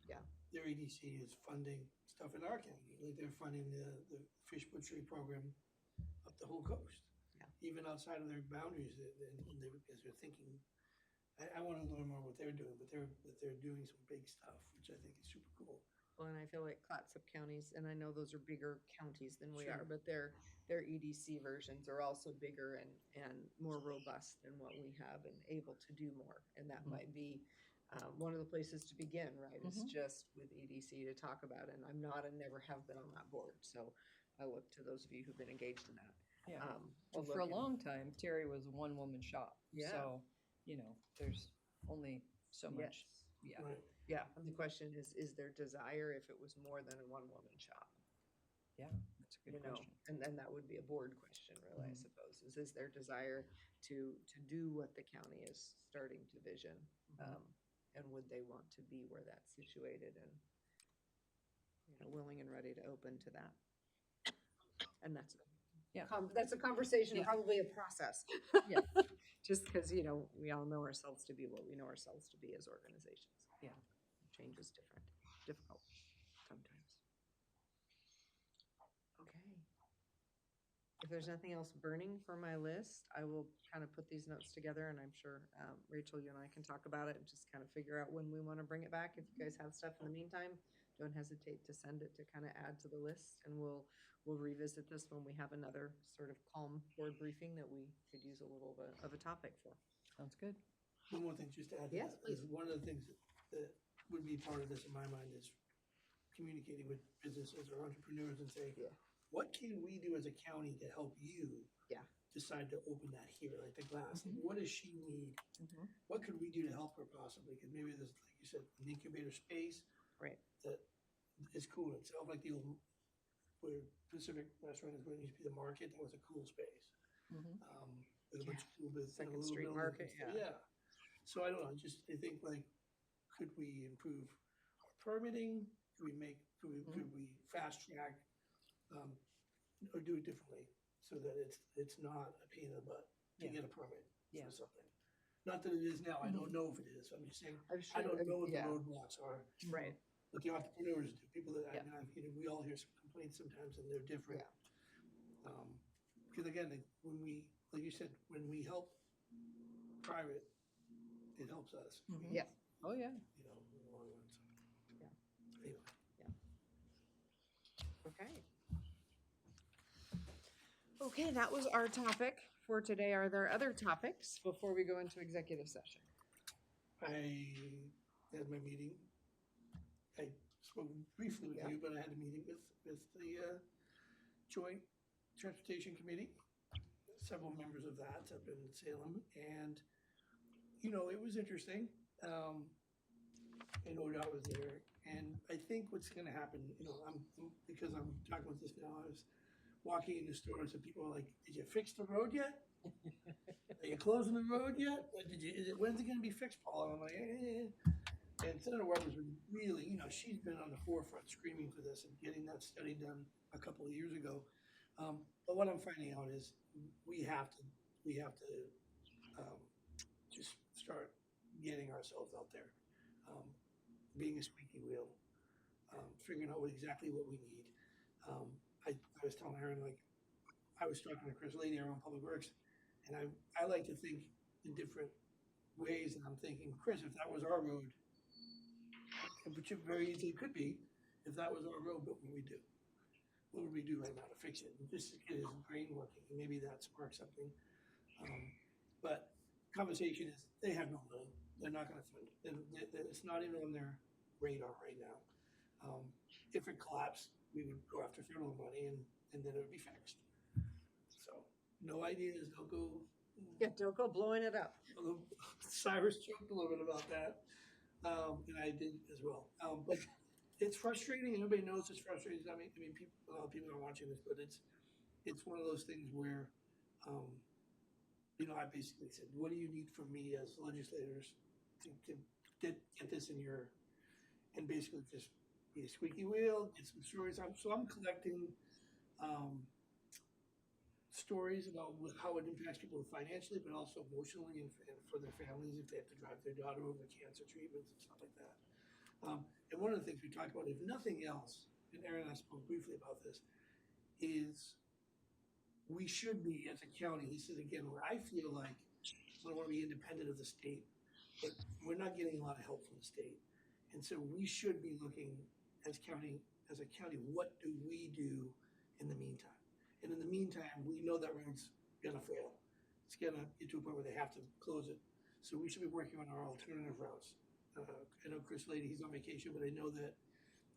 Yeah. their EDC is funding stuff in our county, like they're funding the fish butchery program up the whole coast. Yeah. Even outside of their boundaries, because they're thinking, I wanna learn more what they're doing, but they're doing some big stuff, which I think is super cool. Well, and I feel like Clatsop counties, and I know those are bigger counties than we Sure. are, but their EDC versions are also bigger and more robust than what we have and able to do more. And that Mhm. might be one of the places to begin, right? Is Mhm. just with EDC to talk about it. And I'm not and never have been on that board. So I look to those of you who've been engaged in that. Yeah. to Well, for look a and- long time, Terry was a one-woman shop. Yeah. So, there's only so much. Yes. Yeah. Right. Yeah. And the question is there desire if it was more than a one-woman shop? Yeah, that's a good You know, question. and then that would be a board question, really, I Mhm. suppose, is there desire to do what the county is starting to vision? Mhm. And would they want to be where that's situated and, willing and ready to open to that? And that's, Yeah. That's a conversation, Yeah. probably a process. Yeah. Just because, we all know ourselves to be what we know ourselves to be as organizations. Yeah. Change is difficult sometimes. Okay. If there's nothing else burning for my list, I will kind of put these notes together, and I'm sure, Rachel, you and I can talk about it and just kind of figure out when we want to bring it back. If you guys have stuff in the meantime, don't hesitate to send it to kind of add to the list, and we'll revisit this when we have another sort of calm board briefing that we could use a little bit of a topic for. Sounds good. One more thing, just to add to Yes, that, is please. one of the things that would be part of this in my mind is communicating with businesses or entrepreneurs and say, Yeah. what can we do as a county to help you Yeah. decide to open that here, like the glass? Mhm. What does she need? Mhm. What could we do to help her possibly? Because maybe there's, like you said, an incubator space Right. that is cool in itself, like the old, where Pacific Restaurant is going to be the market, that was a cool space. Mhm. With a bunch of cool business. Second a little Street building Market, and stuff. Yeah. So I don't know, I think like, could we improve our permitting? Could we fast track, or do it differently so that it's not a pain in the butt to Yeah. get a permit Yeah. for something? Not that it is now, I don't know if it is, I'm just saying, I'm I don't know what the yeah, roadblocks are. right. What the entrepreneurs do, people that, Yeah. we all hear some complaints sometimes and they're different. Because again, like you said, when we help private, it helps us. Mhm. Yeah. Oh, yeah. In the long run, so. Yeah. Anyway. Okay. Okay, that was our topic for today. Are there other topics before we go into executive session? I had my meeting. I spoke briefly with Yeah. you, but I had a meeting with the Joint Transportation Committee, several members of that up in Salem, and, it was interesting. And ODOT was there, and I think what's gonna happen, because I'm talking with this now, I was walking into stores and people are like, did you fix the road yet? Are you closing the road yet? When's it gonna be fixed, Paul? And I'm like, eh. And Senator Weber's been really, she's been on the forefront screaming for this and getting that study done a couple of years ago. But what I'm finding out is we have to just start getting ourselves out there, being a squeaky wheel, figuring out exactly what we need. I was telling Aaron, like, I was talking to Chris Lady around Public Works, and I like to think in different ways, and I'm thinking, Chris, if that was our road, which it very easily could be, if that was our road, what would we do? What would we do right now to fix it? And just to get his brain working, and maybe that sparks something. But conversation is, they have no money. They're not going to fund it. It's not even on their radar right now. If it collapsed, we would go after federal money, and then it would be fixed. So, no ideas. They'll go. Yeah, don't go blowing it up. Although Cyrus joked a little bit about that, and I did as well. But it's frustrating, and everybody knows it's frustrating. I mean, a lot of people are watching this, but it's one of those things where I basically said, what do you need from me as legislators to get this in your, and basically just be a squeaky wheel, get some stories. So I'm collecting um, stories about how it impacts people financially, but also emotionally and for their families if they have to drive their daughter over cancer treatments and stuff like that. And one of the things we talked about, if nothing else, and Aaron and I spoke briefly about this, is we should be as a county. He said again, where I feel like I want to be independent of the state, but we're not getting a lot of help from the state, and so we should be looking as a county, what do we do in the meantime? And in the meantime, we know that road's gonna fail. It's gonna get to a point where they have to close it. So we should be working on our alternative routes. I know Chris Lady, he's on vacation, but I know that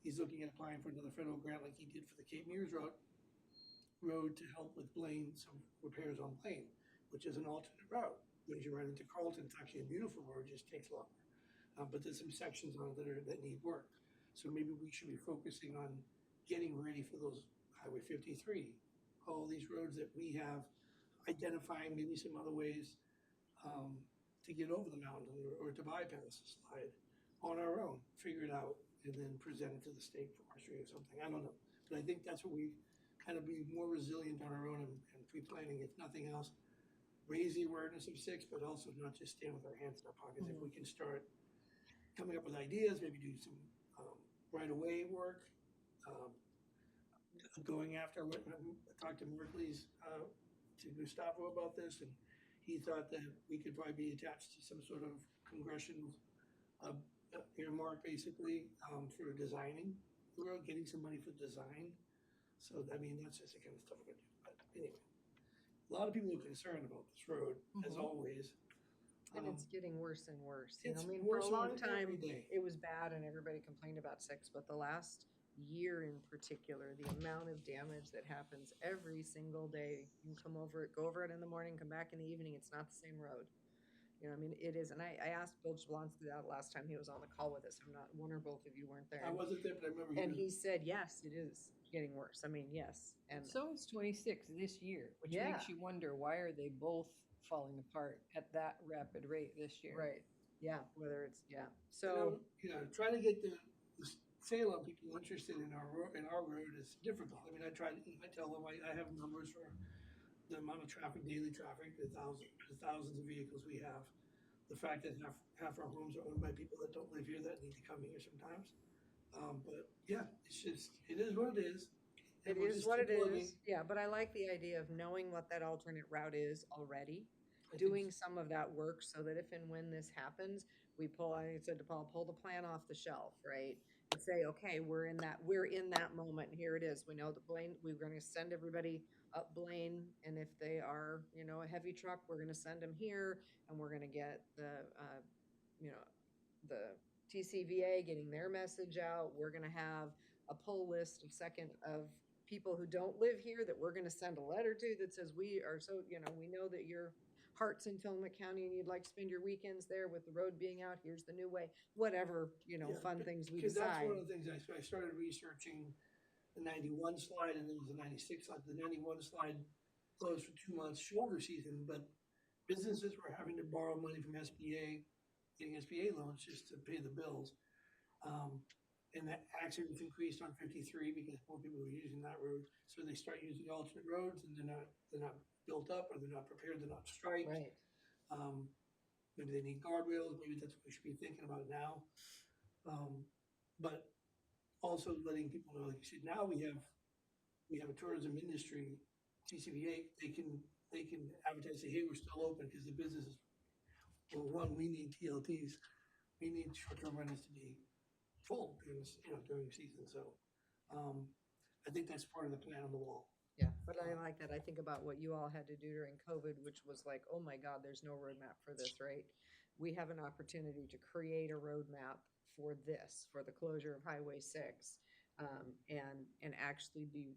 he's looking at applying for another federal grant like he did for the Cape Mears road to help with Blaine, some repairs on Blaine, which is an alternate route. When you run into Carlton, it's actually a beautiful road, it just takes longer. But there's some sections on it that need work. So maybe we should be focusing on getting ready for those Highway 53, all these roads that we have, identifying maybe some other ways to get over the mountain or to bypass the slide on our own, figure it out, and then present it to the state forestry or something. I don't know. But I think that's what we kind of be more resilient on our own and pre-planning, if nothing else, raise the awareness of SIX, but also not just stand with our hands in our pockets. If we can start coming up with ideas, maybe do some right-of-way work, going after, I talked to Merkley's, to Gustavo about this, and he thought that we could probably be attached to some sort of congressional earmark, basically, for designing the road, getting some money for design. So, I mean, that's just the kind of stuff we're gonna do. But anyway, a lot of people are concerned about this road, as always. And it's getting worse and worse. You know, It's I mean, for worse a and long worse time, every day. it was bad and everybody complained about SIX, but the last year in particular, the amount of damage that happens every single day, you can go over it in the morning, come back in the evening, it's not the same road. You know, I mean, it is, and I asked Bill Jablonski that last time he was on the call with us. I'm not, one or both of you weren't there. I wasn't there, but I remember And he said, yes, it is getting worse. I mean, yes. And So is 26 this year, which Yeah. makes you wonder, why are they both falling apart at that rapid rate this year? right. Yeah. Whether it's, yeah. So, So, trying to get the Salem people interested in our road is difficult. I mean, I tell them I have numbers for the amount of traffic, daily traffic, the thousands of vehicles we have. The fact that half our homes are owned by people that don't live here that need to come here sometimes. But yeah, it is what it is. And it we'll is just what it keep plugging. is. Yeah. But I like the idea of knowing what that alternate route is already. I think Doing some of that work so that if and when this happens, I said to Paul, pull the plan off the shelf, right? And say, okay, we're in that moment. Here it is. We know that Blaine, we're going to send everybody up Blaine. And if they are, a heavy truck, we're going to send them here and we're going to get the TCVA getting their message out. We're going to have a pull list of people who don't live here that we're going to send a letter to that says we are so, we know that you're hearts in Tillamook County and you'd like to spend your weekends there with the road being out, here's the new way, whatever, Yeah, fun things we because that's decide. one of the things I started researching the 91 slide and then the 96 slide. The 91 slide closed for 2 months, shorter season, but businesses were having to borrow money from SBA, getting SBA loans just to pay the bills. And that accidents increased on 53 because more people were using that road. So they start using alternate roads and they're not built up or they're not prepared, they're not striped. Right. Maybe they need guardrails. Maybe that's what we should be thinking about now. But also letting people know, like you said, now we have a tourism industry, TCVA. They can advertise, say, hey, we're still open because the businesses. Well, one, we need TLTs. We need short-term rentals to be full during season. So I think that's part of the plan on the wall. Yeah, but I like that. I think about what you all had to do during COVID, which was like, oh my God, there's no roadmap for this, right? We have an opportunity to create a roadmap for this, for the closure of Highway 6, and actually be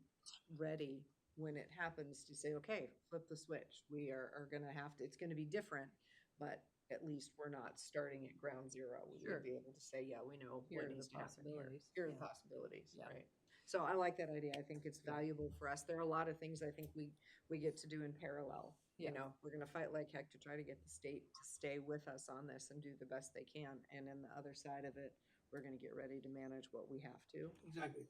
ready when it happens to say, okay, flip the switch. We are going to have to, it's going to be different, but at least we're not starting at ground zero. We Sure. would be able to say, yeah, we know Here what are the needs to happen here. possibilities. Here are the Yeah. possibilities, Yeah. right? So I like that idea. I think it's valuable for us. There are a lot of things I think we get to do in parallel. You Yeah. know, we're gonna fight like heck to try to get the state to stay with us on this and do the best they can. And then the other side of it, we're gonna get ready to manage what we have to. Exactly.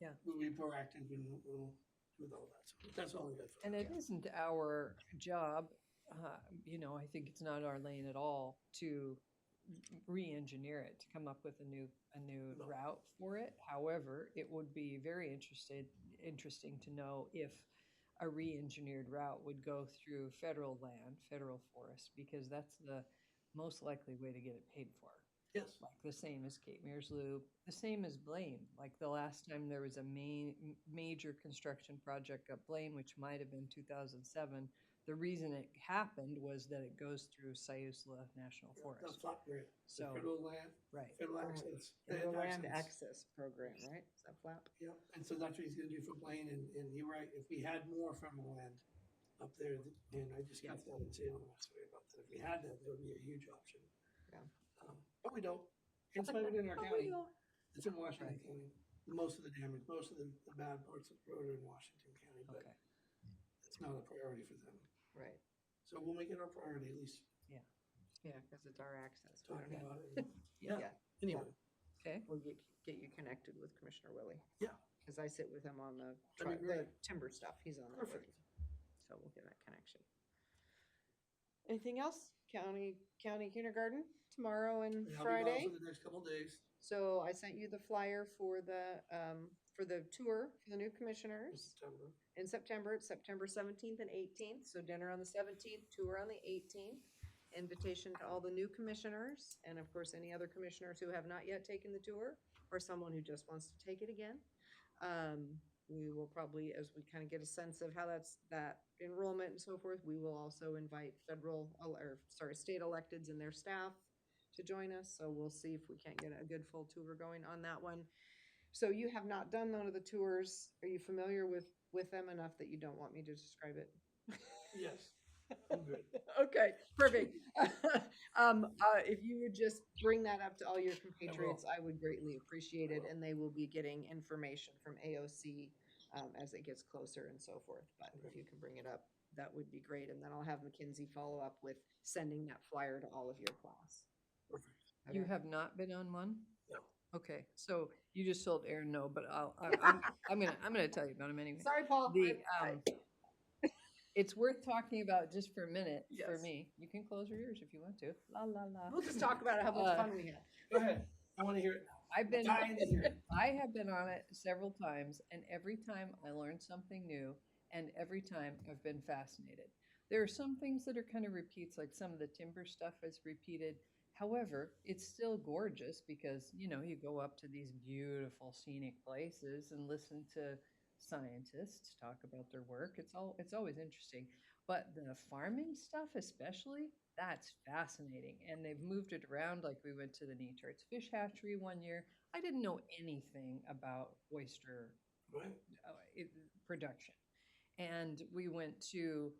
Yeah. We'll be proactive and we'll do all that. So that's all I got. for And now. it isn't our job, you know, I think it's not our lane at all to re-engineer it, to come up with a new No. route for it. However, it would be very interesting to know if a re-engineered route would go through federal land, federal forest, because that's the most likely way to get it paid for. Yes. Like the same as Cape Mears Loop, the same as Blaine. Like the last time there was a major construction project at Blaine, which might have been 2007. The reason it happened was that it goes through Sayusla National The Forest. flop grant, the So, federal land, right. federal access. The land access. access program, right? Is that flap? Yeah, and so that's what he's gonna do for Blaine, and you're right, if we had more federal land up there, and I just got that and say, oh, sorry about that, if we had that, that would be a huge option. Yeah. But we don't, it's not even in our Oh, we county, don't. it's in Washington Right. County. Most of the damage, most of the bad parts of the road are in Washington County, but Okay. it's not a priority for them. Right. So we'll make it our priority, at least Yeah, because it's our access. We talking don't have- about it. Yeah. Yeah, anyway, Okay. We'll get you connected with Commissioner Willie. Yeah. Because I sit with him on the, That'd be the great. timber stuff. He's on that with Perfect. me. So we'll get that connection. Anything else? County kindergarten tomorrow and and I'll be gone Friday. for the next couple of days, So I sent you the flyer for the tour for the new in commissioners September. in September. It's September 17th and 18th. So dinner on the 17th, tour on the 18th. Invitation to all the new commissioners and of course any other commissioners who have not yet taken the tour or someone who just wants to take it again. We will probably, as we kind of get a sense of how that enrollment and so forth, we will also invite state electeds and their staff to join us. So we'll see if we can't get a good full tour going on that one. So you have not done one of the tours. Are you familiar with them enough that you don't want me to describe it? Yes, I'm good. Okay, perfect. If you would just bring that up to all your compatriots, I would greatly appreciate it, and they will be getting information from AOC as it gets closer and so forth. But if you can bring it up, that would be great, and then I'll have Mackenzie follow up with sending that flyer to all of your class. Perfect. You Okay. have not been on one? No. Okay, so you just told Aaron no, but I'm gonna tell you about him anyway. Sorry, Paul. The it's worth talking about just for a minute for Yes. me. You can close your ears if you want to. La la la. We'll just talk about how much fun we had. Go ahead, I wanna hear it now. I've been Dying to hear it. I have been on it several times, and every time I learn something new, and every time I've been fascinated. There are some things that are kind of repeats, like some of the timber stuff is repeated. However, it's still gorgeous because, you know, you go up to these beautiful scenic places and listen to scientists talk about their work. It's always interesting. But the farming stuff especially, that's fascinating. And they've moved it around. Like we went to the Neatarts Fish Hatchery one year. I didn't know anything about oyster Right? production. And we went to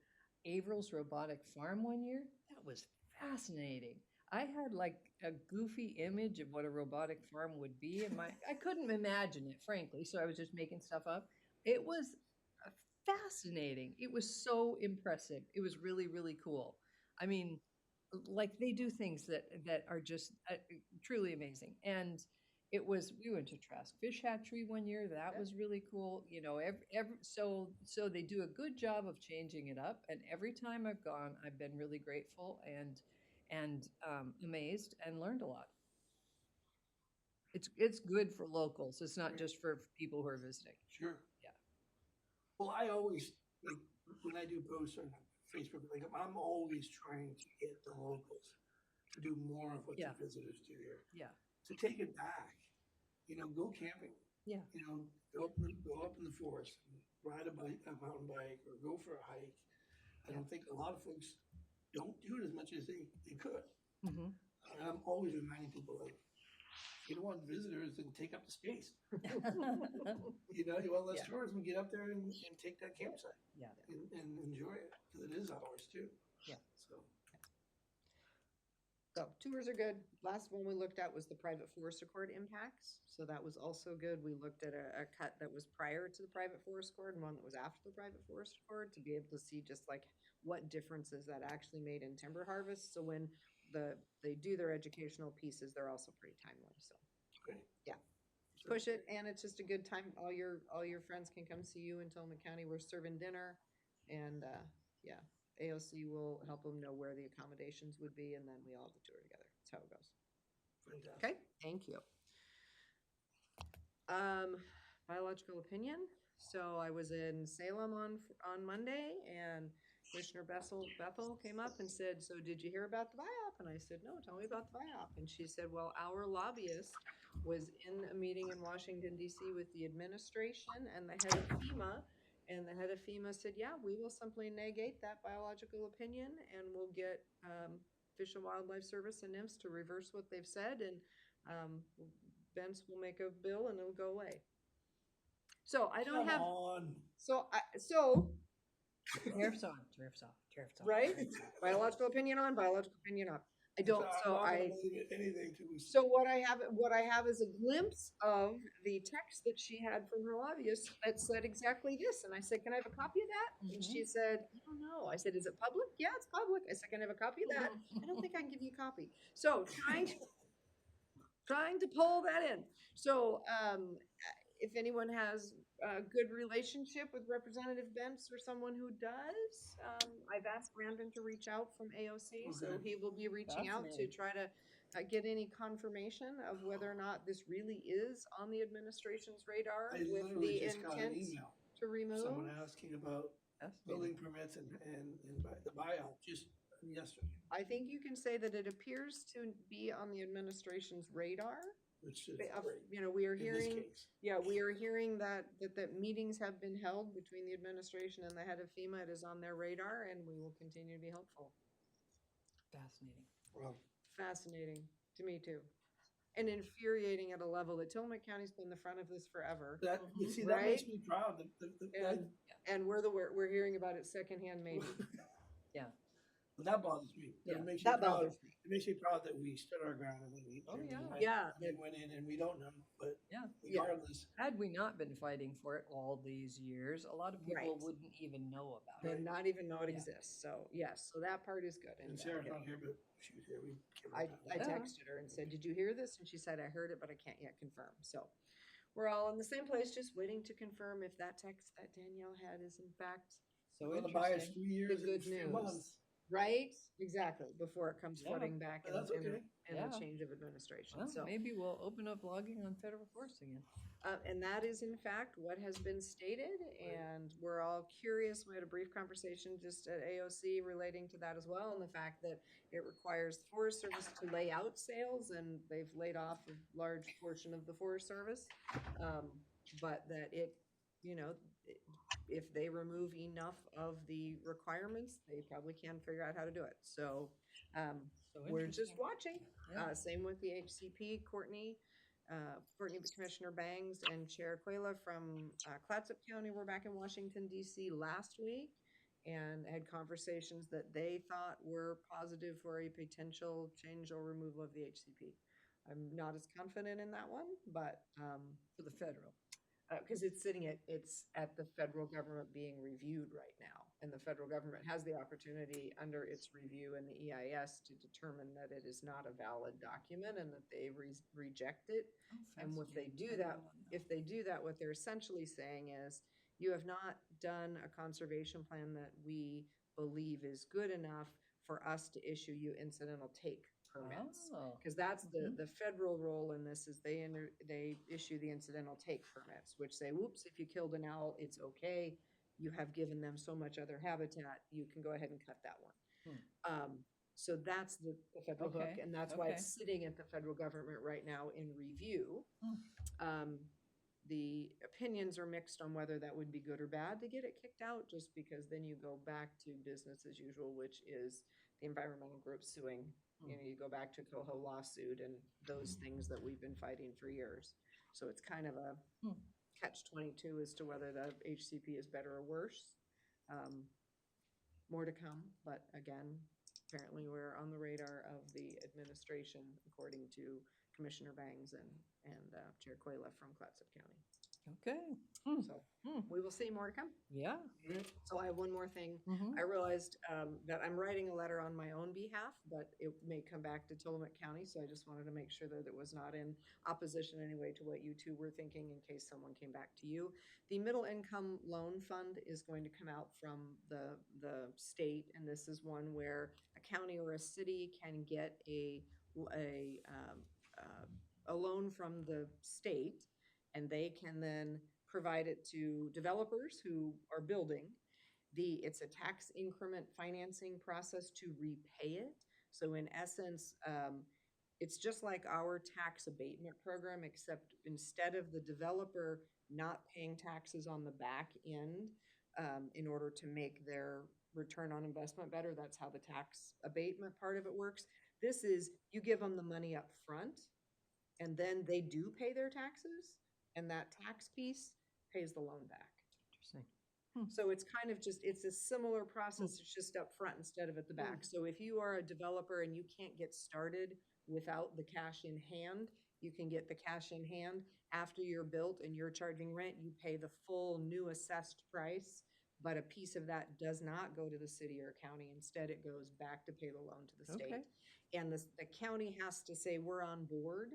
Averill's Robotic Farm one year. That was fascinating. I had like a goofy image of what a robotic farm would be, and I couldn't imagine it, frankly. So I was just making stuff up. It was fascinating. It was so impressive. It was really, really cool. I mean, like they do things that are just truly amazing. And we went to Trask Fish Hatchery one year. That Yeah. was really cool. You know, so they do a good job of changing it up. And every time I've gone, I've been really grateful and amazed and learned a lot. It's good for locals. It's not just for people who are visiting. Sure. Yeah. Well, I always, like, when I do posts on Facebook, like, I'm always trying to get the locals to do more of what Yeah. the visitors do here. Yeah. To take it back, you know, go camping. Yeah. You know, go up in the forest, and ride a mountain bike, or go for a hike. I don't think a lot of folks don't do it as much as they could. Mm-hmm. And I'm always reminding people, like, you don't want visitors to take up the space. You know, you want less Yeah. tourism, get up there and take that campsite. Yeah. And enjoy it, because it is ours too. Yeah. So, So tours are good. Last one we looked at was the private forest accord impacts. So that was also good. We looked at a cut that was prior to the private forest accord and one that was after the private forest accord to be able to see just like what differences that actually made in timber harvest. So when they do their educational pieces, they're also pretty timely. So Okay. yeah, push it, and it's just a good time. All your friends can come see you in Tillamook County. We're serving dinner, and yeah, AOC will help them know where the accommodations would be, and then we all have the tour together. That's how it goes. Fantastic. Okay, thank you. Biological opinion. So I was in Salem on Monday, and Commissioner Bethel came up and said, "So did you hear about the BIOP?" And I said, "No, tell me about the BIOP." And she said, "Well, our lobbyist was in a meeting in Washington D.C. with the administration and the head of FEMA, and the head of FEMA said, yeah, we will simply negate that biological opinion, and we'll get Fish and Wildlife Service and NIMS to reverse what they've said, and Bent's will make a bill and it'll go away." So I don't Come have. on. So Tariffs on, tariffs off, tariffs off. right? Biological opinion on, biological opinion off. I don't. I'm So not gonna I. believe anything till we see. So what I have is a glimpse of the text that she had from her lobbyist that said exactly this. And I said, "Can I have a copy of that?" And she said, "I don't know." I said, "Is it public?" "Yeah, it's public." I said, "Can I have a copy of that?" "I don't think I can give you a copy." So trying to pull that in. So if anyone has a good relationship with Representative Bentz or someone who does, I've asked Brandon to reach out from AOC, so Okay. he will be reaching out to Fascinating. try to get any confirmation of whether or not this really is on the administration's radar I with literally the just got an intent email, to remove. someone asking about building permits and the buyout just yesterday, I think you can say that it appears to be on the administration's radar. which is Of- great You know, we are in this hearing. case. Yeah, we are hearing that meetings have been held between the administration and the head of FEMA. It is on their radar, and we will continue to be helpful. Fascinating. Well, Fascinating to me too, and infuriating at a level that Tillamook County's been the front of this forever, that, you see, that makes Right? me proud. and we're hearing about it secondhand, maybe. That bothers me. Yeah, It makes me that proud. bothers me. It makes me proud that we stood our ground and we. Oh, yeah. Yeah, We went in and we don't know, but Yeah. regardless, Had we not been fighting for it all these years, a lot of people Right. wouldn't even know about Did it. not even know it Yeah. exists. So yes, so that part is good. and Sarah's not here, but she was here. We came I up with Yeah. texted her and said, "Did you hear this?" And she said, "I heard it, but I can't yet confirm." So we're all in the same place, just waiting to confirm if that text that Danielle had is in fact So They're gonna buy us interesting. 3 years the and good 3 news. months. Right? Exactly. Before it comes Yeah. flooding back But that's okay. and Yeah. a change of administration. Well, So, maybe we'll open up logging on federal forests again. and that is in fact what has been stated, and we're all curious. We had a brief conversation just at AOC relating to that as well, and the fact that it requires the Forest Service to lay out sales, and they've laid off a large portion of the Forest Service. But that it, you know, if they remove enough of the requirements, they probably can figure out how to do it. So, So we're just interesting. watching. Yeah. Same with the HCP, Courtney Commissioner Bangs and Chair Quayla from Clatsop County were back in Washington DC last week and had conversations that they thought were positive for a potential change or removal of the HCP. I'm not as confident in that one, but For the federal. because it's at the federal government being reviewed right now, and the federal government has the opportunity under its review in the EIS to determine that it is not a valid document and that they reject it. And if they do that, what they're essentially saying is, you have not done a conservation plan that we believe is good enough for us to issue you incidental take permits. Oh, Because that's the federal role in this is they issue the incidental take permits, which say, whoops, if you killed an owl, it's okay. You have given them so much other habitat, you can go ahead and cut that one. So that's the federal hook, Okay, and that's why okay. it's sitting at the federal government right now in review. The opinions are mixed on whether that would be good or bad to get it kicked out, just because then you go back to business as usual, which is the environmental group suing. You know, you go back to Coho lawsuit and those things that we've been fighting for years. So it's kind of a catch-22 as to whether the HCP is better or worse. More to come, but again, apparently we're on the radar of the administration, according to Commissioner Bangs and Chair Quayla from Clatsop County. Okay. So Hmm. we will see more to come. Yeah. So I have one more thing. Mhm. I realized that I'm writing a letter on my own behalf, but it may come back to Tillamook County, so I just wanted to make sure that it was not in opposition anyway to what you two were thinking in case someone came back to you. The Middle Income Loan Fund is going to come out from the state, and this is one where a county or a city can get a loan from the state, and they can then provide it to developers who are building. It's a tax increment financing process to repay it. So in essence, it's just like our tax abatement program, except instead of the developer not paying taxes on the back end, in order to make their return on investment better, that's how the tax abatement part of it works. This is, you give them the money up front, and then they do pay their taxes, and that tax piece pays the loan back. Interesting. So it's kind of just, it's a similar process, it's just up front instead of at the back. So if you are a developer and you can't get started without the cash in hand, you can get the cash in hand after you're built and you're charging rent, you pay the full new assessed price, but a piece of that does not go to the city or county. Instead, it goes back to pay the loan to the state. Okay. And the county has to say, we're on board,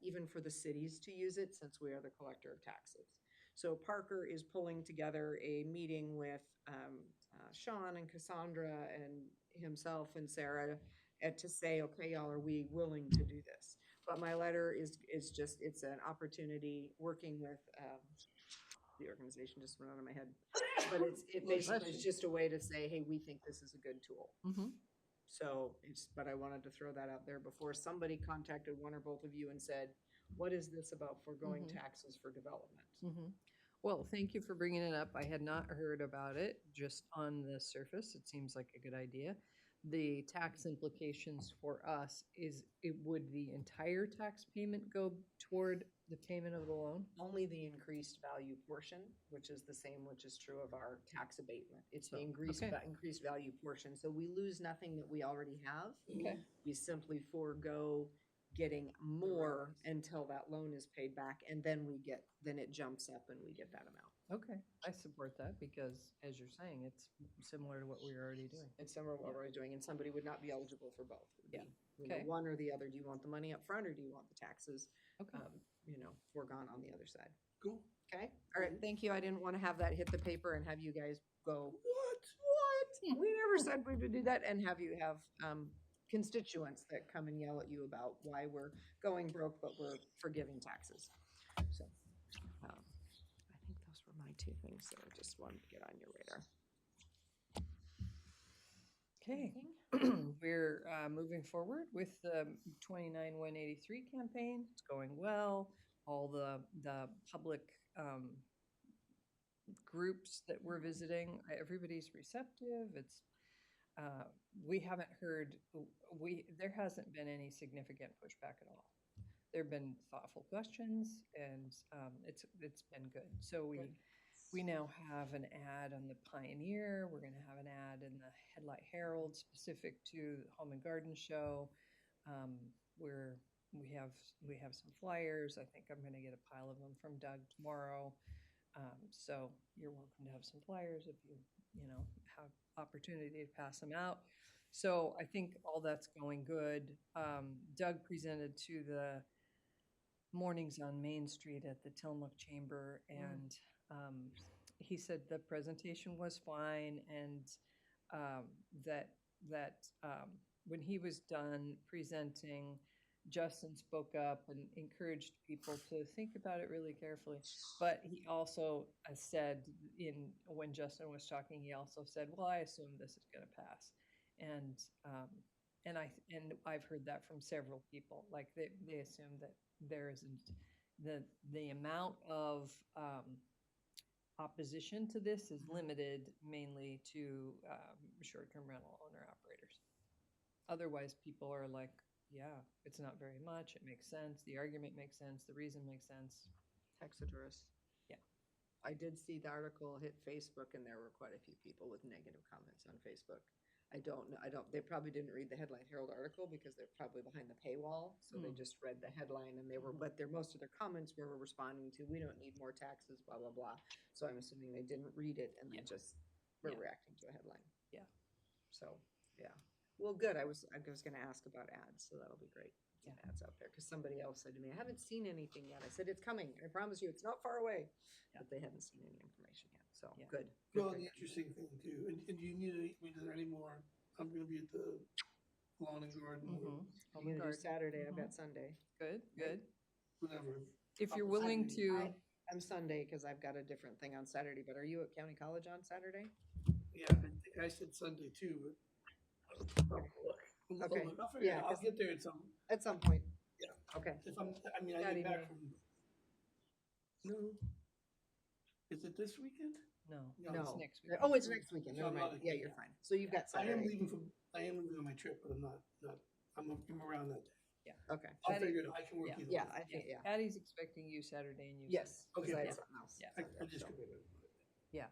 even for the cities to use it, since we are the collector of taxes. So Parker is pulling together a meeting with Sean and Cassandra and himself and Sarah to say, okay, y'all, are we willing to do this? But my letter is just, it's an opportunity working with the organization just went out of my head. But it basically is just a way to say, hey, we think this is a good tool. Mm-hmm. So but I wanted to throw that out there before somebody contacted one or both of you and said, what is this about foregoing taxes for development? Mm-hmm. Well, thank you for bringing it up. I had not heard about it. Just on the surface, it seems like a good idea. The tax implications for us would the entire tax payment go toward the payment of the loan? Only the increased value portion, which is the same, which is true of our tax abatement. It's the So, increased, okay. increased value portion. So we lose nothing that we already have. Okay. We simply forego getting more until that loan is paid back, and then it jumps up and we get that amount. Okay, I support that because, as you're saying, it's similar to what we're already doing. It's similar to what we're doing, and somebody would not be eligible for both. It would Yeah. be, you know, Okay. one or the other. Do you want the money up front, or do you want the taxes, Okay. foregone on the other side? Cool. Okay, all right, thank you. I didn't want to have that hit the paper and have you guys go, What? what? We never said we would do that, and have you have constituents that come and yell at you about why we're going broke, but we're forgiving taxes. So, I think those were my two things that I just wanted to get on your radar. Okay, we're moving forward with the 29-183 campaign. It's going well. All the public groups that we're visiting, everybody's receptive. It's we haven't heard there hasn't been any significant pushback at all. There have been thoughtful questions, and it's been good. So we now have an ad on the Pioneer. We're going to have an ad in the Headlight Herald specific to the Home and Garden Show. We have some flyers. I think I'm going to get a pile of them from Doug tomorrow. So you're welcome to have some flyers if you have opportunity to pass them out. So I think all that's going good. Doug presented to the Mornings on Main Street at the Tillamook Chamber, and he said the presentation was fine, and that when he was done presenting, Justin spoke up and encouraged people to think about it really carefully. But he also said, when Justin was talking, he also said, "Well, I assume this is going to pass," and I've heard that from several people. Like they assume that there isn't the amount of opposition to this is limited mainly to short-term rental owner operators. Otherwise, people are like, yeah, it's not very much. It makes sense. The argument makes sense. The reason makes sense. Texadurus. Yeah. I did see the article hit Facebook, and there were quite a few people with negative comments on Facebook. I don't know, they probably didn't read the Headline Herald article because they're probably behind the paywall. So they just read the headline and they were, but most of their comments were responding to, we don't need more taxes, blah, blah, blah. So I'm assuming they didn't read it and then just were Yeah. reacting to a headline. Yeah. So, yeah. Well, good. I was gonna ask about ads, so that'll be great. Get Yeah. ads out there, because somebody else said to me, I haven't seen anything yet. I said, it's coming. I promise you, it's not far away. Yeah. But they haven't seen any information yet, so Yeah. good. Well, the interesting thing too, and do you need any, I mean, is there any more, I'm gonna be at the lawn and garden, or Home I'm and gonna do garden. Saturday, I've got Sunday. Good, good. whatever. If you're willing to, I'm Sunday, because I've got a different thing on Saturday, but are you at County College on Saturday? Yeah, I think I said Sunday too, but. Okay. I'll figure it Yeah, out. I'll get there At some point. Yeah. Okay. if I'm, I mean, I Patty get back May. from. No. Is it this weekend? no, No. it's next week. Oh, it's next weekend. So Never I'm mind. not- Yeah, you're fine. So you've got I am Saturday. leaving on my trip, but I'm around that day. Okay. I'll Patty- figure it out. I can work yeah. either Yeah, way. I think, yeah. Patty's expecting you Saturday and you. Yes. 'cause Okay, I had yeah. something else. Yeah. I just So, committed. Yeah.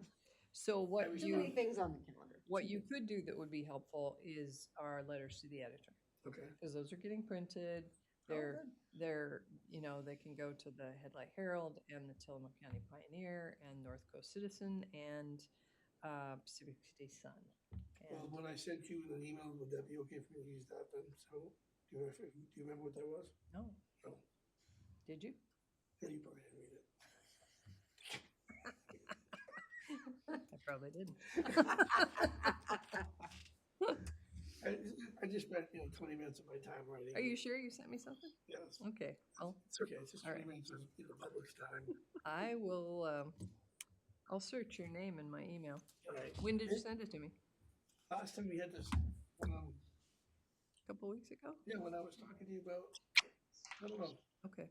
So what Too many you, things on the calendar. what you could do that would be helpful is our letters to the editor. Okay. Because those are getting printed. Oh, They're, they can go to the Headlight Herald and the Tillamook County Pioneer and North Coast Citizen and Pacific City Sun. Well, And when I sent you an email, would that be okay for me to use that then? So, do you remember what that was? no, No. did you? Yeah, you probably didn't read it. I probably didn't. I just spent, 20 minutes of my time writing. Are you sure you sent me something? Yes. Okay, It's okay. It's just All 20 right. minutes of the public's time. I will, I'll search your name in my email. All right. When did you send it to me? Last time we had this, A couple weeks ago? when I was talking to you about, I don't know. Okay.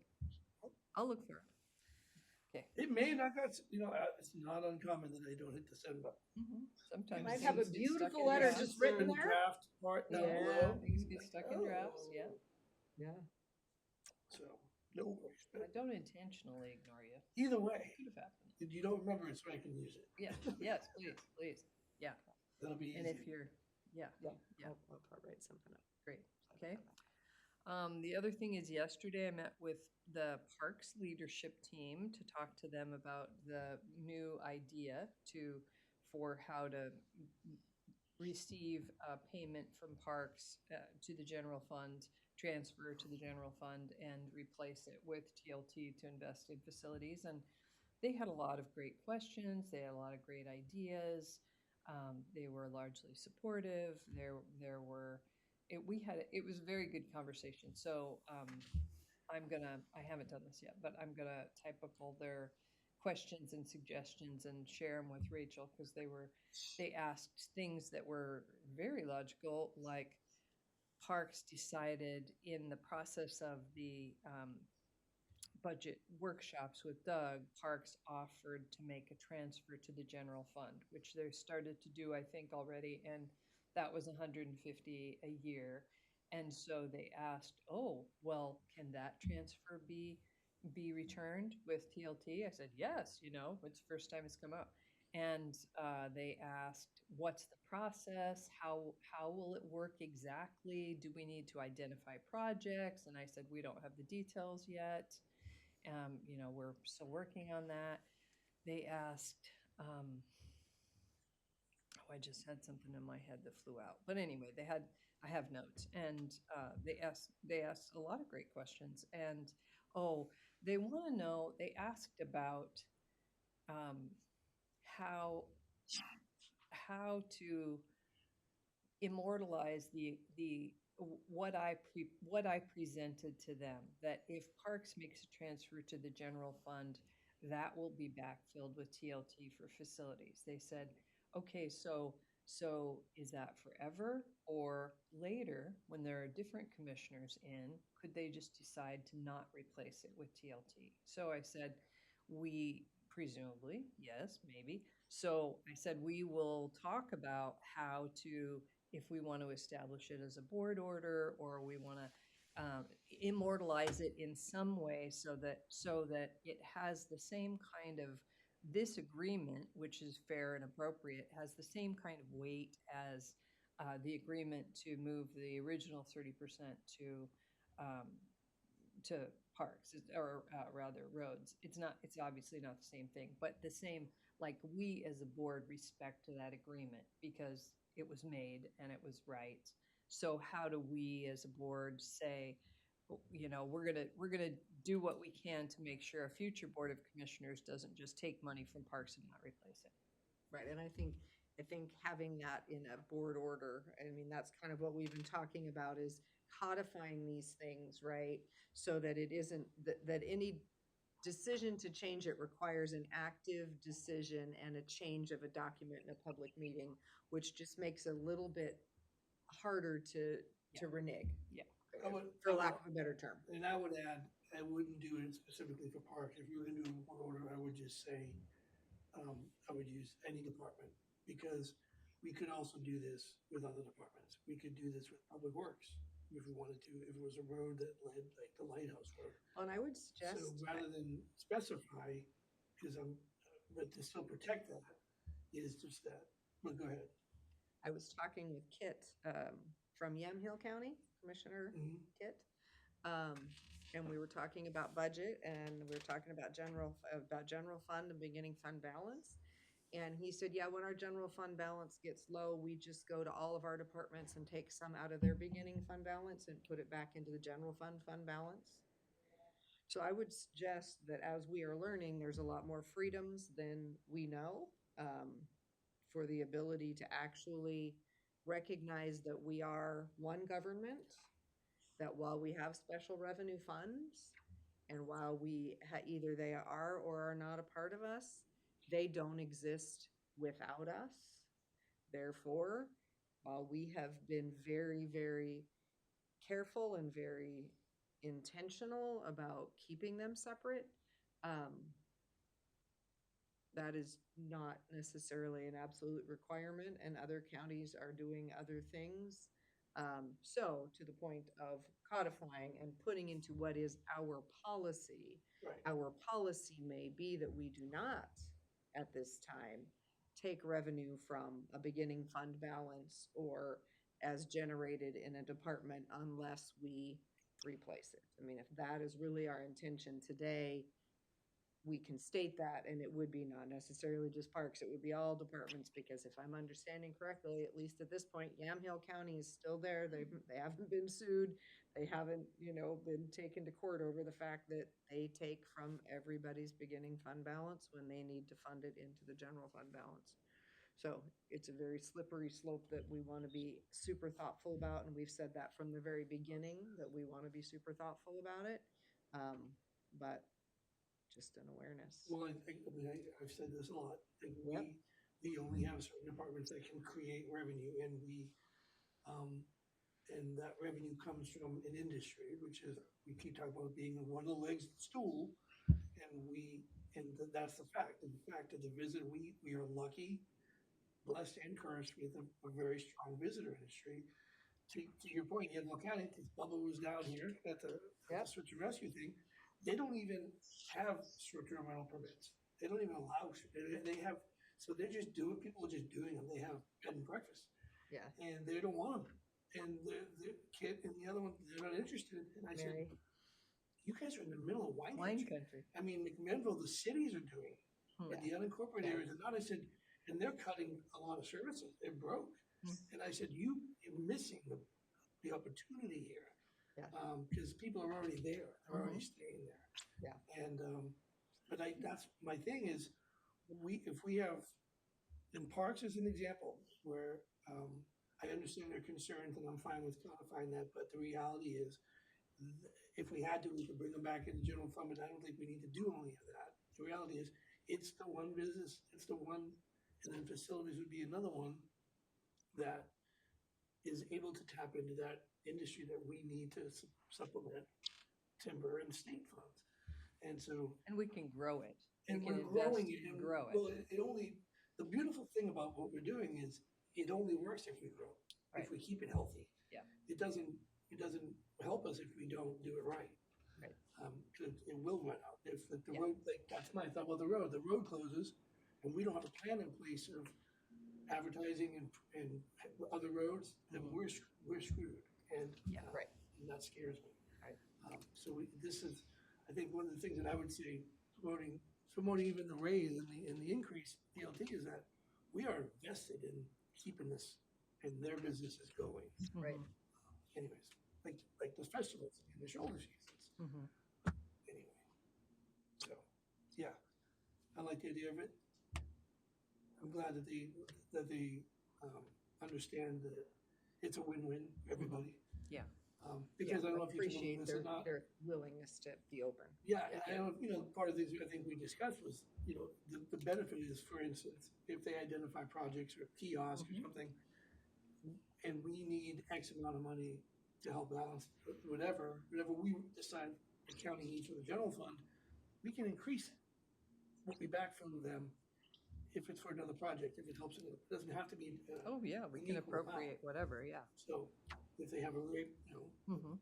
I'll look for it. Okay. It may not got, it's not uncommon that I don't hit the send button. Sometimes. Might have a things get stuck beautiful in letter drafts. just written In the there. draft part down Yeah, below. things get stuck in drafts, yeah. Yeah. So, no worries. I But don't intentionally ignore you. either way, Could have happened. if you don't remember it, so I can use it. Yeah, yes, please. Yeah, That'll be and easy. if you're, yeah, Yeah. Yeah. I'll probably write something up. great, okay. The other thing is yesterday I met with the Parks leadership team to talk to them about the new idea for how to receive payment from Parks to the general fund, transfer to the general fund and replace it with TLT to invest in facilities. And they had a lot of great questions. They had a lot of great ideas. They were largely supportive. It was a very good conversation. So I haven't done this yet, but I'm gonna type up all their questions and suggestions and share them with Rachel, because they asked things that were very logical, like Parks decided in the process of the budget workshops with Doug, Parks offered to make a transfer to the general fund, which they started to do, I think, already, and that was $150 a year. And so they asked, oh, well, can that transfer be returned with TLT? I said, yes, it's the first time it's come up. And they asked, what's the process? How will it work exactly? Do we need to identify projects? And I said, we don't have the details yet. We're still working on that. They asked, I just had something in my head that flew out. But anyway, I have notes, and they asked a lot of great questions. And they want to know. They asked about how to immortalize what I presented to them, that if Parks makes a transfer to the general fund, that will be backfilled with TLT for facilities. They said, okay, so is that forever, or later when there are different commissioners in, could they just decide to not replace it with TLT? So I said, we presumably, yes, maybe. So I said, we will talk about how to, if we want to establish it as a board order, or we want to immortalize it in some way so that it has the same kind of, this agreement, which is fair and appropriate, has the same kind of weight as the agreement to move the original 30% um, to parks or rather roads. It's obviously not the same thing, but the same, like we as a board respect to that agreement because it was made and it was right. So how do we as a board say, we're gonna do what we can to make sure a future board of commissioners doesn't just take money from parks and not replace it? Right, and I think having that in a board order, I mean, that's kind of what we've been talking about is codifying these things, right? So that it isn't, that any decision to change it requires an active decision and a change of a document in a public meeting, which just makes it a little bit harder to renege, I would- for lack of a better term. And I would add, I wouldn't do it specifically for parks. If you were gonna do it in order, I would just say, I would use any department, because we could also do this with other departments. We could do this with Public Works if we wanted to, if it was a road that led like the Lighthouse Road. And I would So suggest, rather than specify, because but to still protect that, is just that. But go ahead. I was talking with Kit from Yamhill County, Commissioner Mhm. Kit. And we were talking about budget and we were talking about general fund and beginning fund balance. And he said, yeah, when our general fund balance gets low, we just go to all of our departments and take some out of their beginning fund balance and put it back into the general fund balance. So I would suggest that as we are learning, there's a lot more freedoms than we know, for the ability to actually recognize that we are one government, that while we have special revenue funds, and while either they are or are not a part of us, they don't exist without us. Therefore, while we have been very, very careful and very intentional about keeping them separate, that is not necessarily an absolute requirement, and other counties are doing other things. So to the point of codifying and putting into what is our policy, Right. our policy may be that we do not, at this time, take revenue from a beginning fund balance or as generated in a department unless we replace it. I mean, if that is really our intention today, we can state that, and it would be not necessarily just parks, it would be all departments, because if I'm understanding correctly, at least at this point, Yamhill County is still there. They haven't been sued. They haven't, been taken to court over the fact that they take from everybody's beginning fund balance when they need to fund it into the general fund balance. So it's a very slippery slope that we want to be super thoughtful about, and we've said that from the very beginning, that we want to be super thoughtful about it. But just an awareness. Well, I've said this a lot. I think Yep. we only have certain departments that can create revenue, and and that revenue comes from an industry, which is, we keep talking about being one of the legs of the stool, and that's the fact. And the fact that the visit, we are lucky, blessed, and cursed with a very strong visitor industry. To your point, Yamhill County, because Bubba was down here at the search and rescue thing, they don't even have short-term rental permits. They don't even allow, they have, so they're just doing, people are just doing them. They have bed and breakfast. Yeah. And they don't want them. And the kid and the other one, they're not interested. And I Mary. said, you guys are in the middle of wine Wine country. country. I mean, McMinnville, the cities are doing it. Hmm. And the unincorporated areas are not. I said, and they're cutting a lot of services. They're broke. And I said, you're missing the opportunity here. Yeah. Because people are already there. They're already staying there. Yeah. And, but that's my thing is, if we have, in parks as an example, where I understand their concerns and I'm fine with codifying that, but the reality is, if we had to, we could bring them back in the general fund, but I don't think we need to do any of that. The reality is, it's the one business, it's the one, and then facilities would be another one that is able to tap into that industry that we need to supplement timber and state funds. And so, And we can grow it. and We we're can growing invest it. and And grow it. well, it only, the beautiful thing about what we're doing is it only works if we grow, Right. if we keep it healthy. Yeah. It doesn't help us if we don't do it right. Right. 'Cause it will run out. If the Yeah. road, like, that's my thought about the road. The road closes and we don't have a plan in place of advertising and other roads, then we're screwed. And Yeah. Right. and that scares me. Right. So this is, I think, one of the things that I would say, promoting even the raise and the increase DLT is that we are invested in keeping this and their businesses going. Right. Anyways, like the festivals and the shoulder seasons. Mhm. Anyway, so yeah, I like the idea of it. I'm glad that they understand that it's a win-win for everybody. Yeah. Because I don't know if you told them appreciate this or not. their willingness to be open. Yeah, and I don't, part of this I think we discussed was, the benefit is, for instance, if they identify projects or kiosks or something, and we need X amount of money to help balance whatever we decide the county needs for the general fund, we can increase what we back from them if it's for another project, if it helps, it doesn't have to be. Oh, yeah, we can an equal amount. appropriate whatever, yeah. So if they have a great, Mhm.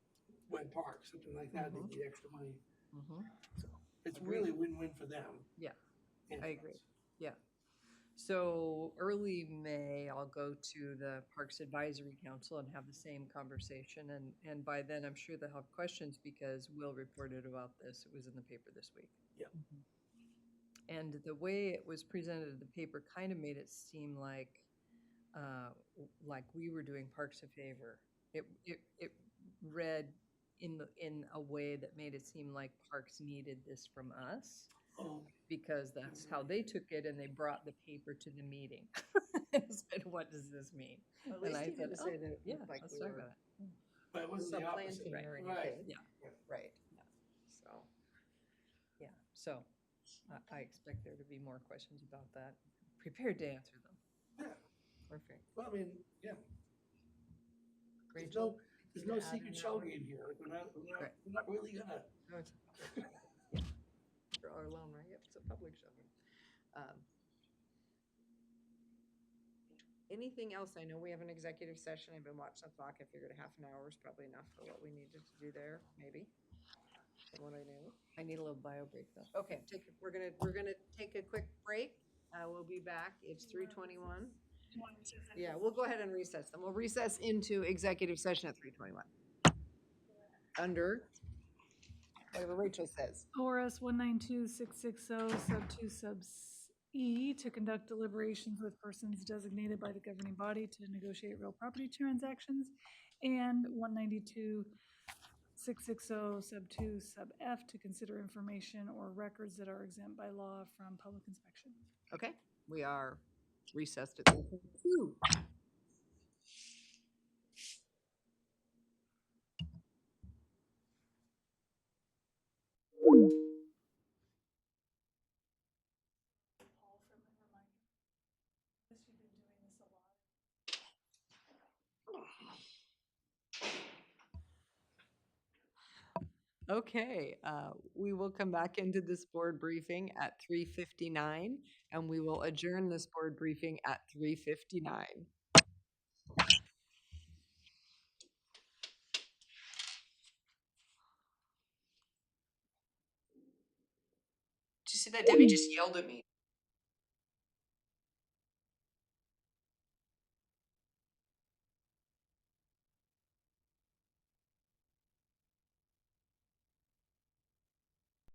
wet park, something like that, they need extra money. Mhm. So it's really win-win for them. Yeah, and I for agree. us. Yeah. So early May, I'll go to the Parks Advisory Council and have the same conversation. And by then, I'm sure they'll have questions because Will reported about this. It was in the paper this week. Yep. And the way it was presented in the paper kind of made it seem like we were doing Parks a favor. It read in a way that made it seem like Parks needed this from us, Oh, because that's how they took it, and they brought the paper to the meeting and said, "What does this mean?" At And least I you said, didn't say "Oh, that, yeah, like let's we talk were about it." but it wasn't the opposite. supplanting or Right. anything. Yeah. Right. So, Yeah, so I expect there to be more questions about that. Prepared to answer them. Yeah. perfect. Well, I mean, yeah. There's Rachel? no to add secret in that shell one? game here. Like Right. we're not really gonna. No, it's- yeah. You're all alone, right? Yep, it's a public showing. Anything else? I know we have an executive session. I've been watching the clock. I figured a half an hour is probably enough for what we needed to do there, maybe. From what I knew. I need a little bio break though. Okay, we're gonna take a quick break. We'll be back. It's 3:21. Yeah, we'll go ahead and recess them. We'll recess into executive session at 3:21. Under whatever Rachel says. ORS 192660 sub 2 sub E to conduct deliberations with persons designated by the governing body to negotiate real property transactions, and 192.660 sub 2 sub F to consider information or records that are exempt by law from public inspection. Okay, we are recessed at 3:22. Paul for my reminder. Guess you've been doing this a lot. Okay, we will come back into this board briefing at 3:59, and we will adjourn this board briefing at 3:59. Did you see that? Debbie just yelled at me.